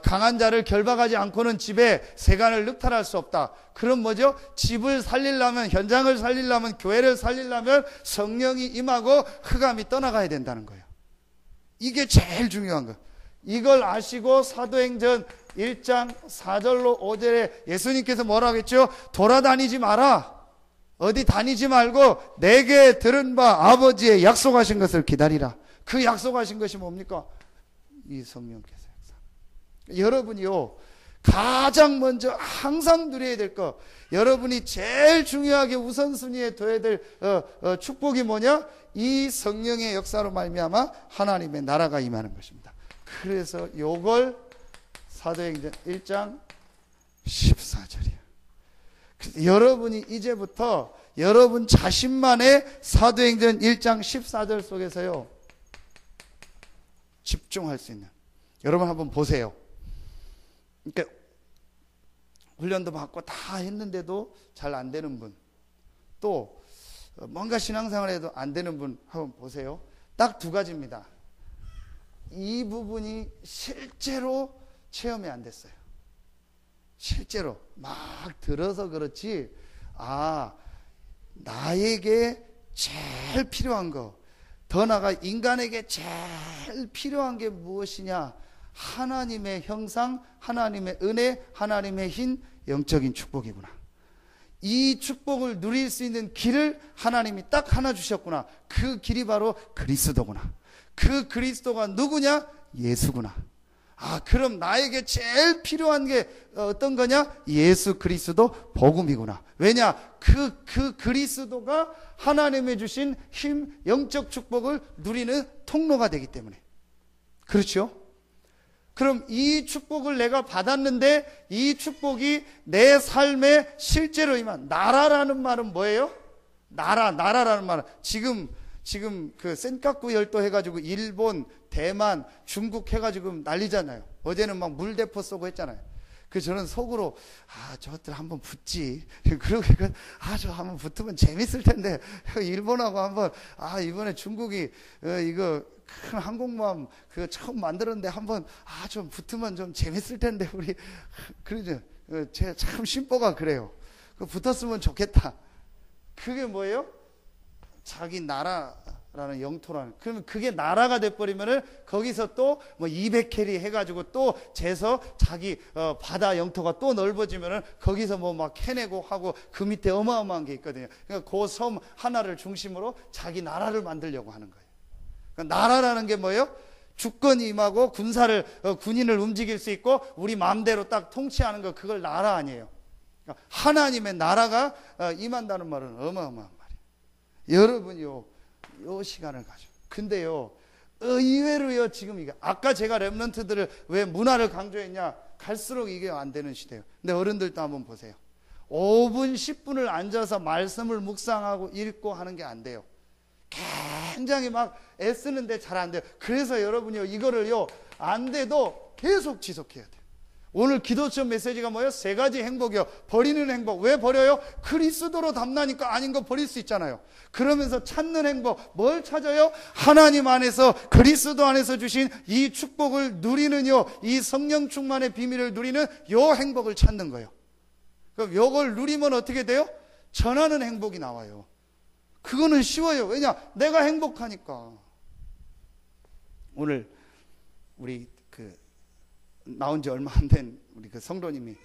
강한 자를 결박하지 않고는 집에 세간을 늑탈할 수 없다. 그럼 뭐죠? 집을 살리려면, 현장을 살리려면, 교회를 살리려면 성령이 임하고 흑암이 떠나가야 된다는 거예요. 이게 제일 중요한 거예요. 이걸 아시고 사도행전 1장 4절로 5절에 예수님께서 뭐라고 했죠? 돌아다니지 마라. 어디 다니지 말고 내게 들은 바 아버지의 약속하신 것을 기다리라. 그 약속하신 것이 뭡니까? 이 성령께서. 여러분이요 가장 먼저 항상 누려야 될 것, 여러분이 제일 중요하게 우선순위에 둬야 될 축복이 뭐냐? 이 성령의 역사로 말미암아 하나님의 나라가 임하는 것입니다. 그래서 요걸 사도행전 1장 14절이에요. 여러분이 이제부터 여러분 자신만의 사도행전 1장 14절 속에서요, 집중할 수 있는, 여러분 한번 보세요. 그러니까 훈련도 받고 다 했는데도 잘 안 되는 분, 또 뭔가 신앙생활 해도 안 되는 분 한번 보세요. 딱 두 가지입니다. 이 부분이 실제로 체험이 안 됐어요. 실제로 막 들어서 그렇지, 나에게 제일 필요한 거, 더 나아가 인간에게 제일 필요한 게 무엇이냐? 하나님의 형상, 하나님의 은혜, 하나님의 힘, 영적인 축복이구나. 이 축복을 누릴 수 있는 길을 하나님이 딱 하나 주셨구나. 그 길이 바로 그리스도구나. 그 그리스도가 누구냐? 예수구나. 그럼 나에게 제일 필요한 게 어떤 거냐? 예수 그리스도 복음이구나. 왜냐? 그 그리스도가 하나님의 주신 힘, 영적 축복을 누리는 통로가 되기 때문에. 그렇죠? 그럼 이 축복을 내가 받았는데, 이 축복이 내 삶에 실제로 임한, 나라라는 말은 뭐예요? 나라라는 말은 지금 그 센카쿠 열도 해가지고 일본, 대만, 중국 해가지고 난리잖아요. 어제는 막 물대포 쏘고 했잖아요. 그래서 저는 속으로 저것들 한번 붙지. 그러고 저 한번 붙으면 재밌을 텐데, 일본하고 한번 이번에 중국이 이거 큰 항공모함 그거 처음 만들었는데 한번 좀 붙으면 좀 재밌을 텐데 우리 그러죠. 제 참 심보가 그래요. 붙었으면 좋겠다. 그게 뭐예요? 자기 나라라는 영토라는. 그러면 그게 나라가 돼버리면은 거기서 또 뭐 200캐리 해가지고 또 재서 자기 바다 영토가 또 넓어지면은 거기서 뭐 막 캐내고 하고 그 밑에 어마어마한 게 있거든요. 그러니까 그 섬 하나를 중심으로 자기 나라를 만들려고 하는 거예요. 그러니까 나라라는 게 뭐예요? 주권이 임하고 군인을 움직일 수 있고 우리 마음대로 딱 통치하는 거, 그걸 나라 아니에요. 그러니까 하나님의 나라가 임한다는 말은 어마어마한 말이에요. 여러분이요, 요 시간을 가져. 근데요, 의외로요, 지금 이게 아까 제가 렘넌트들을 왜 문화를 강조했냐? 갈수록 이게 안 되는 시대예요. 근데 어른들도 한번 보세요. 5분, 10분을 앉아서 말씀을 묵상하고 읽고 하는 게 안 돼요. 굉장히 막 애쓰는데 잘 안 돼요. 그래서 여러분이요, 이거를요, 안 돼도 계속 지속해야 돼요. 오늘 기도처 메시지가 뭐예요? 3가지 행복이요. 버리는 행복. 왜 버려요? 그리스도로 담나니까 아닌 거 버릴 수 있잖아요. 그러면서 찾는 행복. 뭘 찾아요? 하나님 안에서, 그리스도 안에서 주신 이 축복을 누리는요, 이 성령 충만의 비밀을 누리는 요 행복을 찾는 거예요. 그럼 요걸 누리면 어떻게 돼요? 전하는 행복이 나와요. 그거는 쉬워요. 왜냐? 내가 행복하니까. 오늘 우리 나온 지 얼마 안 된 우리 성도님이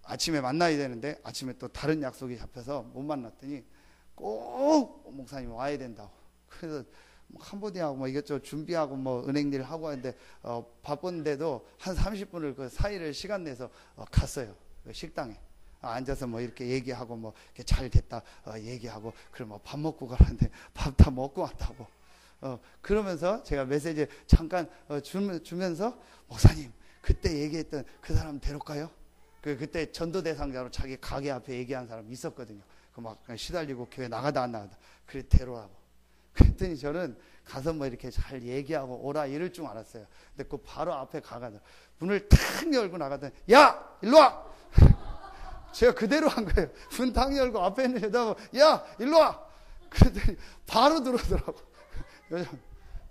아침에 만나야 되는데 아침에 또 다른 약속이 잡혀서 못 만났더니 꼭 목사님 와야 된다고. 그래서 캄보디아하고 뭐 이것저것 준비하고 뭐 은행일 하고 하는데 바쁜데도 한 30분을 그 사이를 시간 내서 갔어요. 그 식당에. 앉아서 뭐 이렇게 얘기하고 뭐 이렇게 잘 됐다 얘기하고, 그럼 뭐 밥 먹고 가는데 밥 다 먹고 왔다고. 그러면서 제가 메시지 잠깐 주면서, 목사님 그때 얘기했던 그 사람 데려올까요? 그때 전도 대상자로 자기 가게 앞에 얘기한 사람 있었거든요. 그 막 시달리고 교회 나가다 안 나가다. 그래 데려오라고. 그랬더니 저는 가서 뭐 이렇게 잘 얘기하고 오라 이럴 줄 알았어요. 근데 그 바로 앞에 가가지고 문을 탁 열고 나가더니, 야 일로 와. 제가 그대로 한 거예요. 문 탁 열고 앞에 있는 여자가, 야 일로 와. 그랬더니 바로 들어오더라고.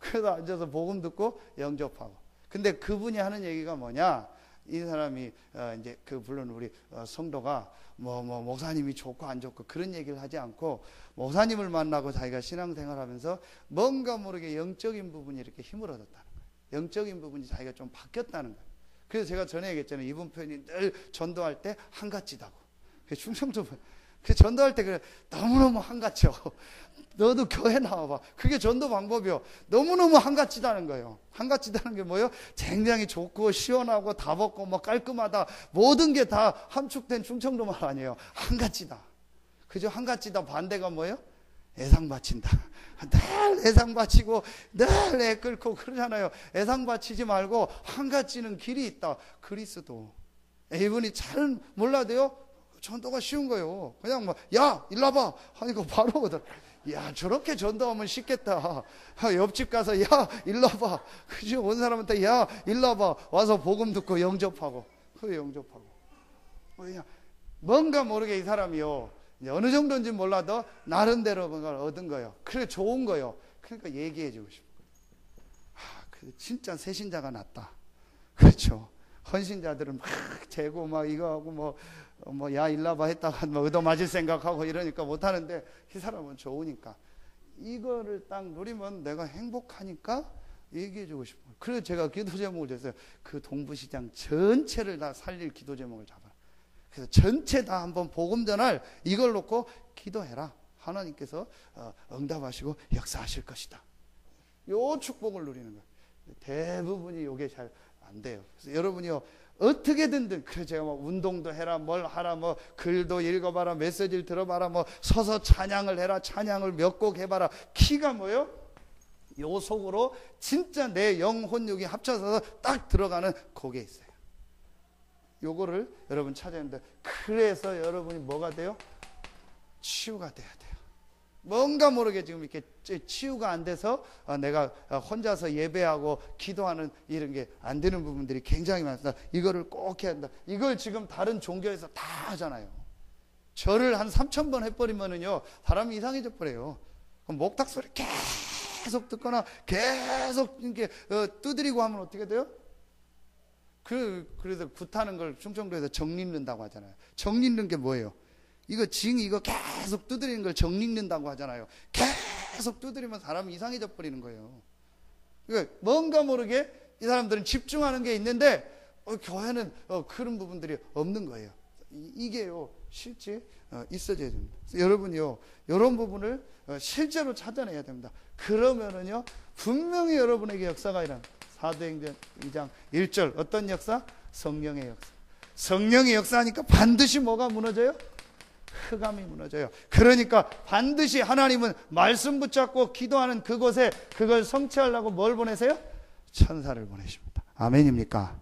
그래서 앉아서 복음 듣고 영접하고. 근데 그분이 하는 얘기가 뭐냐? 이 사람이 이제 물론 우리 성도가 뭐 목사님이 좋고 안 좋고 그런 얘기를 하지 않고, 목사님을 만나고 자기가 신앙생활하면서 뭔가 모르게 영적인 부분이 이렇게 힘을 얻었다는 거예요. 영적인 부분이 자기가 좀 바뀌었다는 거예요. 그래서 제가 전에 얘기했잖아요. 이분 표현이 늘 전도할 때 한가지다고. 충청도 전도할 때 그래, 너무너무 한가져. 너도 교회 나와봐. 그게 전도 방법이요. 너무너무 한가지다는 거예요. 한가지다는 게 뭐예요? 굉장히 좋고 시원하고 다 벗고 뭐 깔끔하다. 모든 게 다 함축된 충청도 말 아니에요. 한가지다. 그죠? 한가지다 반대가 뭐예요? 애상 바친다. 늘 애상 바치고 늘 애 끌고 그러잖아요. 애상 바치지 말고 한가지는 길이 있다. 그리스도. 이분이 잘 몰라도요, 전도가 쉬운 거예요. 그냥 뭐, 야, 일로 와봐. 하니까 바로 오거든. 야, 저렇게 전도하면 쉽겠다. 옆집 가서, 야, 일로 와봐. 그죠? 온 사람한테, 야, 일로 와봐. 와서 복음 듣고 영접하고. 그래, 영접하고. 그냥 뭔가 모르게 이 사람이요. 어느 정도인지 몰라도 나름대로 뭔가 얻은 거예요. 그래, 좋은 거예요. 그러니까 얘기해주고 싶어요. 진짜 새신자가 낫다. 그렇죠. 헌신자들은 막 재고 막 이거 하고 야 일로 와봐 했다가 뭐 얻어맞을 생각하고 이러니까 못하는데 이 사람은 좋으니까 이거를 딱 누리면 내가 행복하니까 얘기해주고 싶어요. 그래서 제가 기도 제목을 줬어요. 그 동부시장 전체를 다 살릴 기도 제목을 잡아요. 그래서 전체 다 한번 복음 전할 이걸 놓고 기도해라. 하나님께서 응답하시고 역사하실 것이다. 요 축복을 누리는 거예요. 대부분이 요게 잘 안 돼요. 그래서 여러분이요, 어떻게든, 그래, 제가 뭐 운동도 해라, 뭘 하라, 뭐 글도 읽어봐라, 메시지를 들어봐라, 뭐 서서 찬양을 해라, 찬양을 몇 곡 해봐라. 키가 뭐요? 요 속으로 진짜 내 영혼육이 합쳐서 딱 들어가는 그게 있어요. 요거를 여러분 찾아야 되는데, 그래서 여러분이 뭐가 돼요? 치유가 돼야 돼요. 뭔가 모르게 지금 이렇게 치유가 안 돼서 내가 혼자서 예배하고 기도하는 이런 게 안 되는 부분들이 굉장히 많습니다. 이거를 꼭 해야 한다. 이걸 지금 다른 종교에서 다 하잖아요. 절을 한 3,000번 해버리면은요, 사람이 이상해져 버려요. 그럼 목탁 소리 계속 듣거나 계속 이렇게 두드리고 하면 어떻게 돼요? 그래서 굿하는 걸 충청도에서 정 읽는다고 하잖아요. 정 읽는 게 뭐예요? 이거 계속 두드리는 걸 정 읽는다고 하잖아요. 계속 두드리면 사람이 이상해져 버리는 거예요. 그러니까 뭔가 모르게 이 사람들은 집중하는 게 있는데 교회는 그런 부분들이 없는 거예요. 이게요, 실제 있어져야 됩니다. 여러분이요, 이런 부분을 실제로 찾아내야 됩니다. 그러면은요, 분명히 여러분에게 역사가 일어납니다. 사도행전 2장 1절 어떤 역사? 성령의 역사. 성령의 역사하니까 반드시 뭐가 무너져요? 흑암이 무너져요. 그러니까 반드시 하나님은 말씀 붙잡고 기도하는 그곳에 그걸 성취하려고 뭘 보내세요? 천사를 보내십니다. 아멘입니까?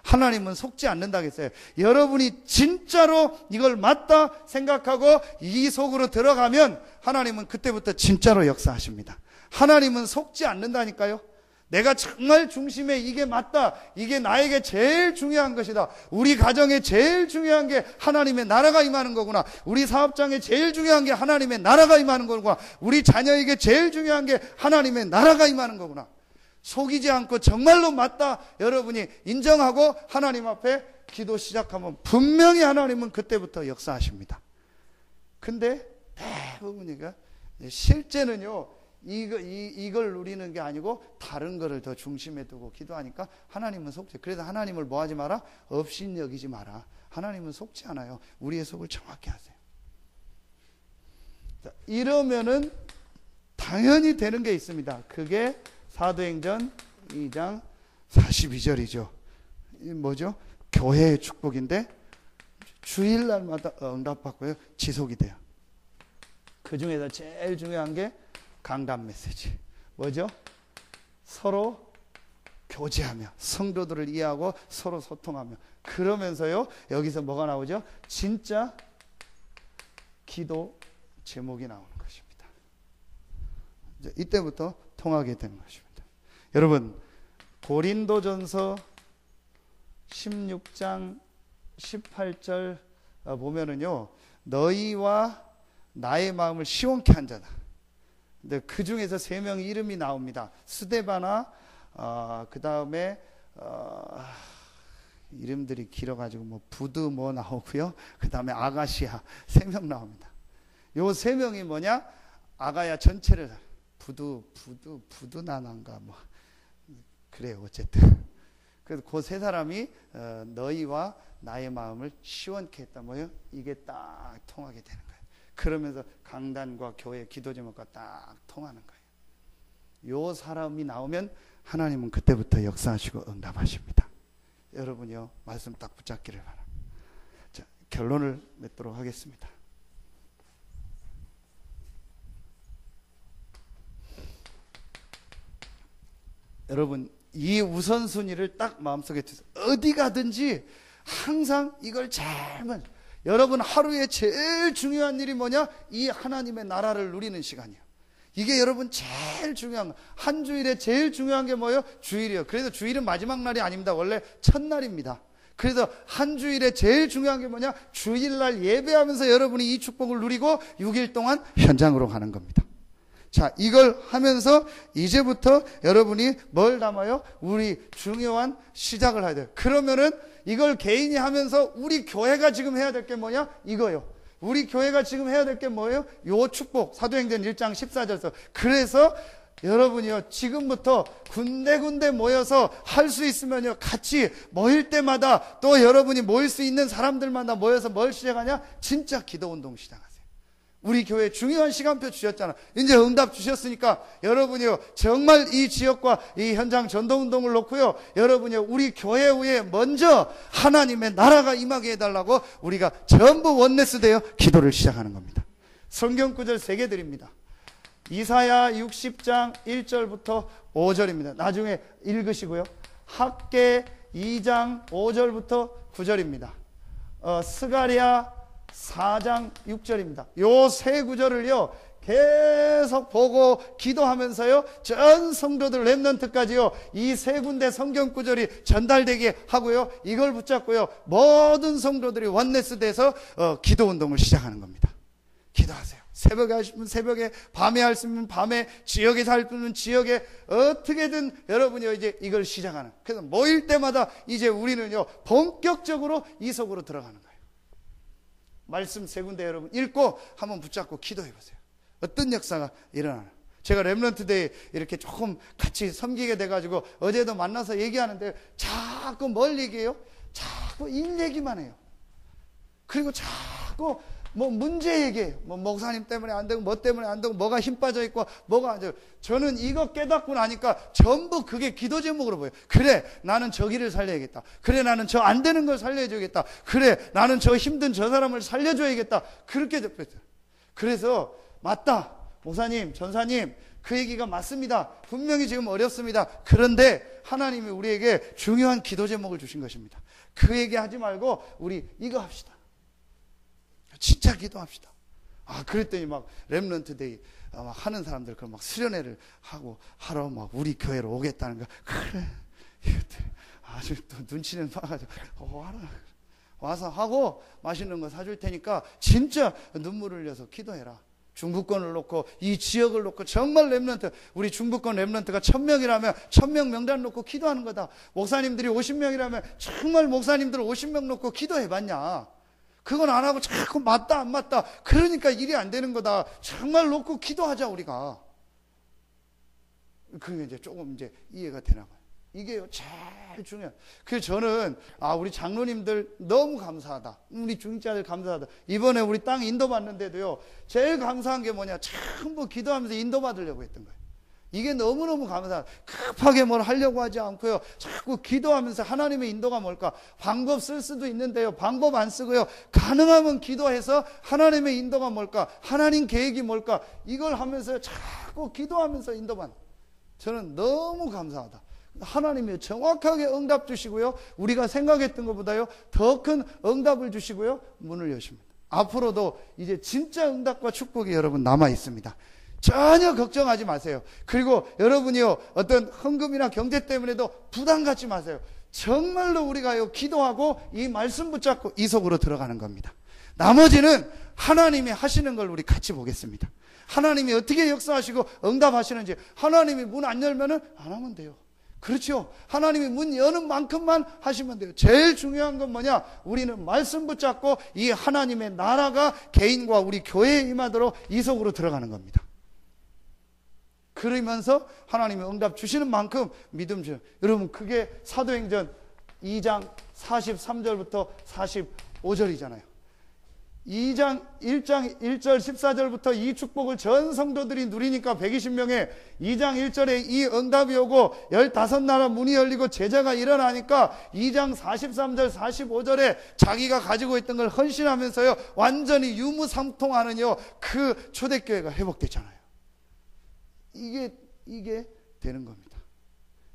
하나님은 속지 않는다고 했어요. 여러분이 진짜로 이걸 맞다 생각하고 이 속으로 들어가면 하나님은 그때부터 진짜로 역사하십니다. 하나님은 속지 않는다니까요. 내가 정말 중심에 이게 맞다, 이게 나에게 제일 중요한 것이다, 우리 가정에 제일 중요한 게 하나님의 나라가 임하는 거구나, 우리 사업장에 제일 중요한 게 하나님의 나라가 임하는 거구나, 우리 자녀에게 제일 중요한 게 하나님의 나라가 임하는 거구나, 속이지 않고 정말로 맞다 여러분이 인정하고 하나님 앞에 기도 시작하면 분명히 하나님은 그때부터 역사하십니다. 근데 대부분이가 실제는요, 이걸 누리는 게 아니고 다른 거를 더 중심에 두고 기도하니까 하나님은 속지. 그래서 하나님을 뭐 하지 마라? 업신 여기지 마라. 하나님은 속지 않아요. 우리의 속을 정확히 하세요. 자, 이러면은 당연히 되는 게 있습니다. 그게 사도행전 2장 42절이죠. 뭐죠? 교회의 축복인데 주일날마다 응답받고요, 지속이 돼요. 그 중에서 제일 중요한 게 강단 메시지. 뭐죠? 서로 교제하며 성도들을 이해하고 서로 소통하며, 그러면서요, 여기서 뭐가 나오죠? 진짜 기도 제목이 나오는 것입니다. 이제 이때부터 통하게 되는 것입니다. 여러분, 고린도전서 16장 18절 보면은요, 너희와 나의 마음을 시원케 한 자다. 근데 그 중에서 3명의 이름이 나옵니다. 스데바나, 그 다음에, 이름들이 길어가지고 뭐 부드 뭐 나오고요. 그 다음에 아가시아 3명 나옵니다. 요 3명이 뭐냐? 아가야 전체를 부두나난가 뭐 그래요. 어쨌든 그래서 그 3사람이 너희와 나의 마음을 시원케 했다. 뭐요? 이게 딱 통하게 되는 거예요. 그러면서 강단과 교회 기도 제목과 딱 통하는 거예요. 요 사람이 나오면 하나님은 그때부터 역사하시고 응답하십니다. 여러분이요, 말씀 딱 붙잡기를 바랍니다. 자, 결론을 맺도록 하겠습니다. 여러분, 이 우선순위를 딱 마음속에 두세요. 어디 가든지 항상 이걸 잘만, 여러분 하루에 제일 중요한 일이 뭐냐? 이 하나님의 나라를 누리는 시간이에요. 이게 여러분 제일 중요한 거. 한 주일에 제일 중요한 게 뭐예요? 주일이에요. 그래서 주일은 마지막 날이 아닙니다. 원래 첫날입니다. 그래서 한 주일에 제일 중요한 게 뭐냐? 주일날 예배하면서 여러분이 이 축복을 누리고 6일 동안 현장으로 가는 겁니다. 자, 이걸 하면서 이제부터 여러분이 뭘 담아요? 우리 중요한 시작을 해야 돼요. 그러면은 이걸 개인이 하면서 우리 교회가 지금 해야 될 게 뭐냐? 이거요. 우리 교회가 지금 해야 될 게 뭐예요? 요 축복. 사도행전 1장 14절에서. 그래서 여러분이요, 지금부터 군데군데 모여서 할 수 있으면요, 같이 모일 때마다 또 여러분이 모일 수 있는 사람들마다 모여서 뭘 시작하냐? 진짜 기도 운동 시작하세요. 우리 교회 중요한 시간표 주셨잖아. 이제 응답 주셨으니까 여러분이요, 정말 이 지역과 이 현장 전도 운동을 놓고요, 여러분이요, 우리 교회 위에 먼저 하나님의 나라가 임하게 해달라고 우리가 전부 원네스 되어 기도를 시작하는 겁니다. 성경 구절 3개 드립니다. 이사야 60장 1절부터 5절입니다. 나중에 읽으시고요. 학개 2장 5절부터 9절입니다. 스가랴 4장 6절입니다. 요 세 구절을요, 계속 보고 기도하면서요, 전 성도들 렘넌트까지요, 이 세 군데 성경 구절이 전달되게 하고요, 이걸 붙잡고요, 모든 성도들이 원네스 돼서 기도 운동을 시작하는 겁니다. 기도하세요. 새벽에 하시면 새벽에, 밤에 할 수 있으면 밤에, 지역에서 할 수 있으면 지역에, 어떻게든 여러분이 이제 이걸 시작하는. 그래서 모일 때마다 이제 우리는요, 본격적으로 이 속으로 들어가는 거예요. 말씀 세 군데 여러분 읽고 한번 붙잡고 기도해 보세요. 어떤 역사가 일어나나. 제가 렘넌트데이 이렇게 조금 같이 섬기게 돼가지고 어제도 만나서 얘기하는데 자꾸 뭘 얘기해요? 자꾸 일 얘기만 해요. 그리고 자꾸 뭐 문제 얘기해요. 뭐 목사님 때문에 안 되고 뭐 때문에 안 되고 뭐가 힘 빠져 있고 뭐가 안 되고. 저는 이거 깨닫고 나니까 전부 그게 기도 제목으로 보여요. 그래, 나는 저기를 살려야겠다. 그래, 나는 저 안 되는 걸 살려줘야겠다. 그래, 나는 저 힘든 저 사람을 살려줘야겠다. 그렇게 접했어요. 그래서 맞다, 목사님, 전사님, 그 얘기가 맞습니다. 분명히 지금 어렵습니다. 그런데 하나님이 우리에게 중요한 기도 제목을 주신 것입니다. 그 얘기 하지 말고 우리 이거 합시다. 진짜 기도합시다. 그랬더니 막 렘넌트 데이 막 하는 사람들 그 막 수련회를 하고 하러 막 우리 교회로 오겠다는 거. 그래. 이것들 아주 또 눈치는 봐가지고 와라. 와서 하고 맛있는 거 사줄 테니까 진짜 눈물을 흘려서 기도해라. 중부권을 놓고 이 지역을 놓고 정말 렘넌트, 우리 중부권 렘넌트가 1000명이라면 1000명 명단 놓고 기도하는 거다. 목사님들이 50명이라면 정말 목사님들 50명 놓고 기도해봤냐. 그건 안 하고 자꾸 맞다 안 맞다, 그러니까 일이 안 되는 거다. 정말 놓고 기도하자 우리가. 그게 이제 조금 이제 이해가 되나 봐요. 이게요 제일 중요한. 그래서 저는 우리 장로님들 너무 감사하다. 우리 중직자들 감사하다. 이번에 우리 땅 인도받는데도요, 제일 감사한 게 뭐냐, 전부 기도하면서 인도받으려고 했던 거예요. 이게 너무너무 감사하다. 급하게 뭘 하려고 하지 않고요, 자꾸 기도하면서 하나님의 인도가 뭘까? 방법 쓸 수도 있는데요, 방법 안 쓰고요, 가능하면 기도해서 하나님의 인도가 뭘까? 하나님 계획이 뭘까? 이걸 하면서 자꾸 기도하면서 인도만. 저는 너무 감사하다. 하나님이 정확하게 응답 주시고요, 우리가 생각했던 것보다요 더 큰 응답을 주시고요, 문을 여십니다. 앞으로도 이제 진짜 응답과 축복이 여러분 남아 있습니다. 전혀 걱정하지 마세요. 그리고 여러분이요, 어떤 헌금이나 경제 때문에도 부담 갖지 마세요. 정말로 우리가요, 기도하고 이 말씀 붙잡고 이 속으로 들어가는 겁니다. 나머지는 하나님이 하시는 걸 우리 같이 보겠습니다. 하나님이 어떻게 역사하시고 응답하시는지. 하나님이 문 안 열면은 안 하면 돼요. 그렇죠. 하나님이 문 여는 만큼만 하시면 돼요. 제일 중요한 건 뭐냐? 우리는 말씀 붙잡고 이 하나님의 나라가 개인과 우리 교회에 임하도록 이 속으로 들어가는 겁니다. 그러면서 하나님이 응답 주시는 만큼 믿음 주세요. 여러분, 그게 사도행전 2장 43절부터 45절이잖아요. 1장 1절 14절부터 이 축복을 전 성도들이 누리니까 120명에 2장 1절에 이 응답이 오고 15나라 문이 열리고 제자가 일어나니까 2장 43절 45절에 자기가 가지고 있던 걸 헌신하면서요, 완전히 유무상통하는요, 그 초대교회가 회복됐잖아요. 이게 되는 겁니다.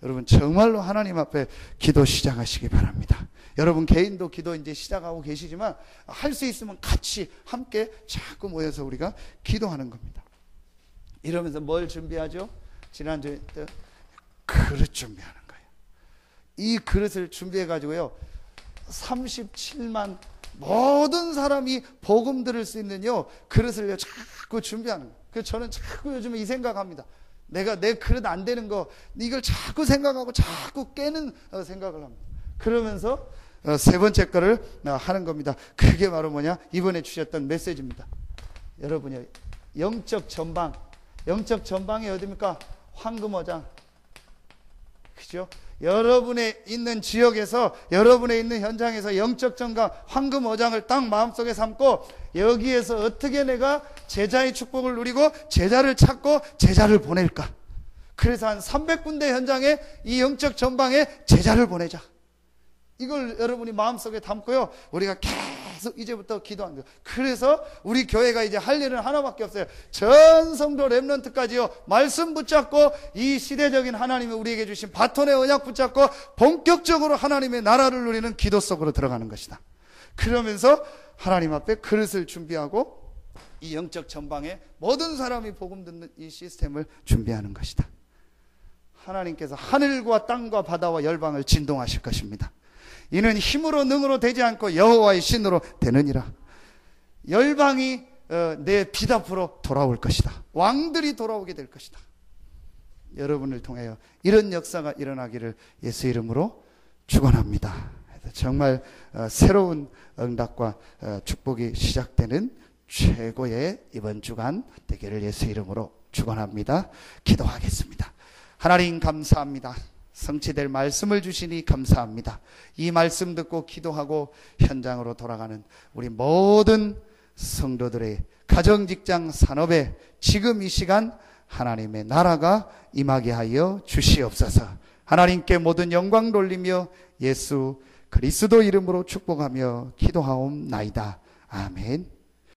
여러분, 정말로 하나님 앞에 기도 시작하시기 바랍니다. 여러분 개인도 기도 이제 시작하고 계시지만 할 수 있으면 같이 함께 자꾸 모여서 우리가 기도하는 겁니다. 이러면서 뭘 준비하죠? 지난주에 그릇 준비하는 거예요. 이 그릇을 준비해 가지고요 37만 모든 사람이 복음 들을 수 있는요 그릇을 자꾸 준비하는 거예요. 그래서 저는 자꾸 요즘에 이 생각합니다. 내가 내 그릇 안 되는 거 이걸 자꾸 생각하고 자꾸 깨는 생각을 합니다. 그러면서 세 번째 거를 하는 겁니다. 그게 바로 뭐냐? 이번에 주셨던 메시지입니다. 여러분이 영적 전방이 어디입니까? 황금어장. 그죠? 여러분의 있는 지역에서, 여러분의 있는 현장에서 영적 전강, 황금어장을 딱 마음속에 삼고 여기에서 어떻게 내가 제자의 축복을 누리고 제자를 찾고 제자를 보낼까? 그래서 한 300군데 현장에 이 영적 전방에 제자를 보내자. 이걸 여러분이 마음속에 담고요 우리가 계속 이제부터 기도한다. 그래서 우리 교회가 이제 할 일은 하나밖에 없어요. 전 성도 렘넌트까지요 말씀 붙잡고 이 시대적인 하나님이 우리에게 주신 바톤의 언약 붙잡고 본격적으로 하나님의 나라를 누리는 기도 속으로 들어가는 것이다. 그러면서 하나님 앞에 그릇을 준비하고 이 영적 전방에 모든 사람이 복음 듣는 이 시스템을 준비하는 것이다. 하나님께서 하늘과 땅과 바다와 열방을 진동하실 것입니다. 이는 힘으로 능으로 되지 않고 여호와의 신으로 되느니라. 열방이 내 빛 앞으로 돌아올 것이다. 왕들이 돌아오게 될 것이다. 여러분을 통하여 이런 역사가 일어나기를 예수 이름으로 축원합니다. 정말 새로운 응답과 축복이 시작되는 최고의 이번 주간 되기를 예수 이름으로 축원합니다. 기도하겠습니다. 하나님 감사합니다. 성취될 말씀을 주시니 감사합니다. 이 말씀 듣고 기도하고 현장으로 돌아가는 우리 모든 성도들의 가정, 직장, 산업에 지금 이 시간 하나님의 나라가 임하게 하여 주시옵소서. 하나님께 모든 영광 돌리며 예수 그리스도 이름으로 축복하며 기도하옵나이다. 아멘.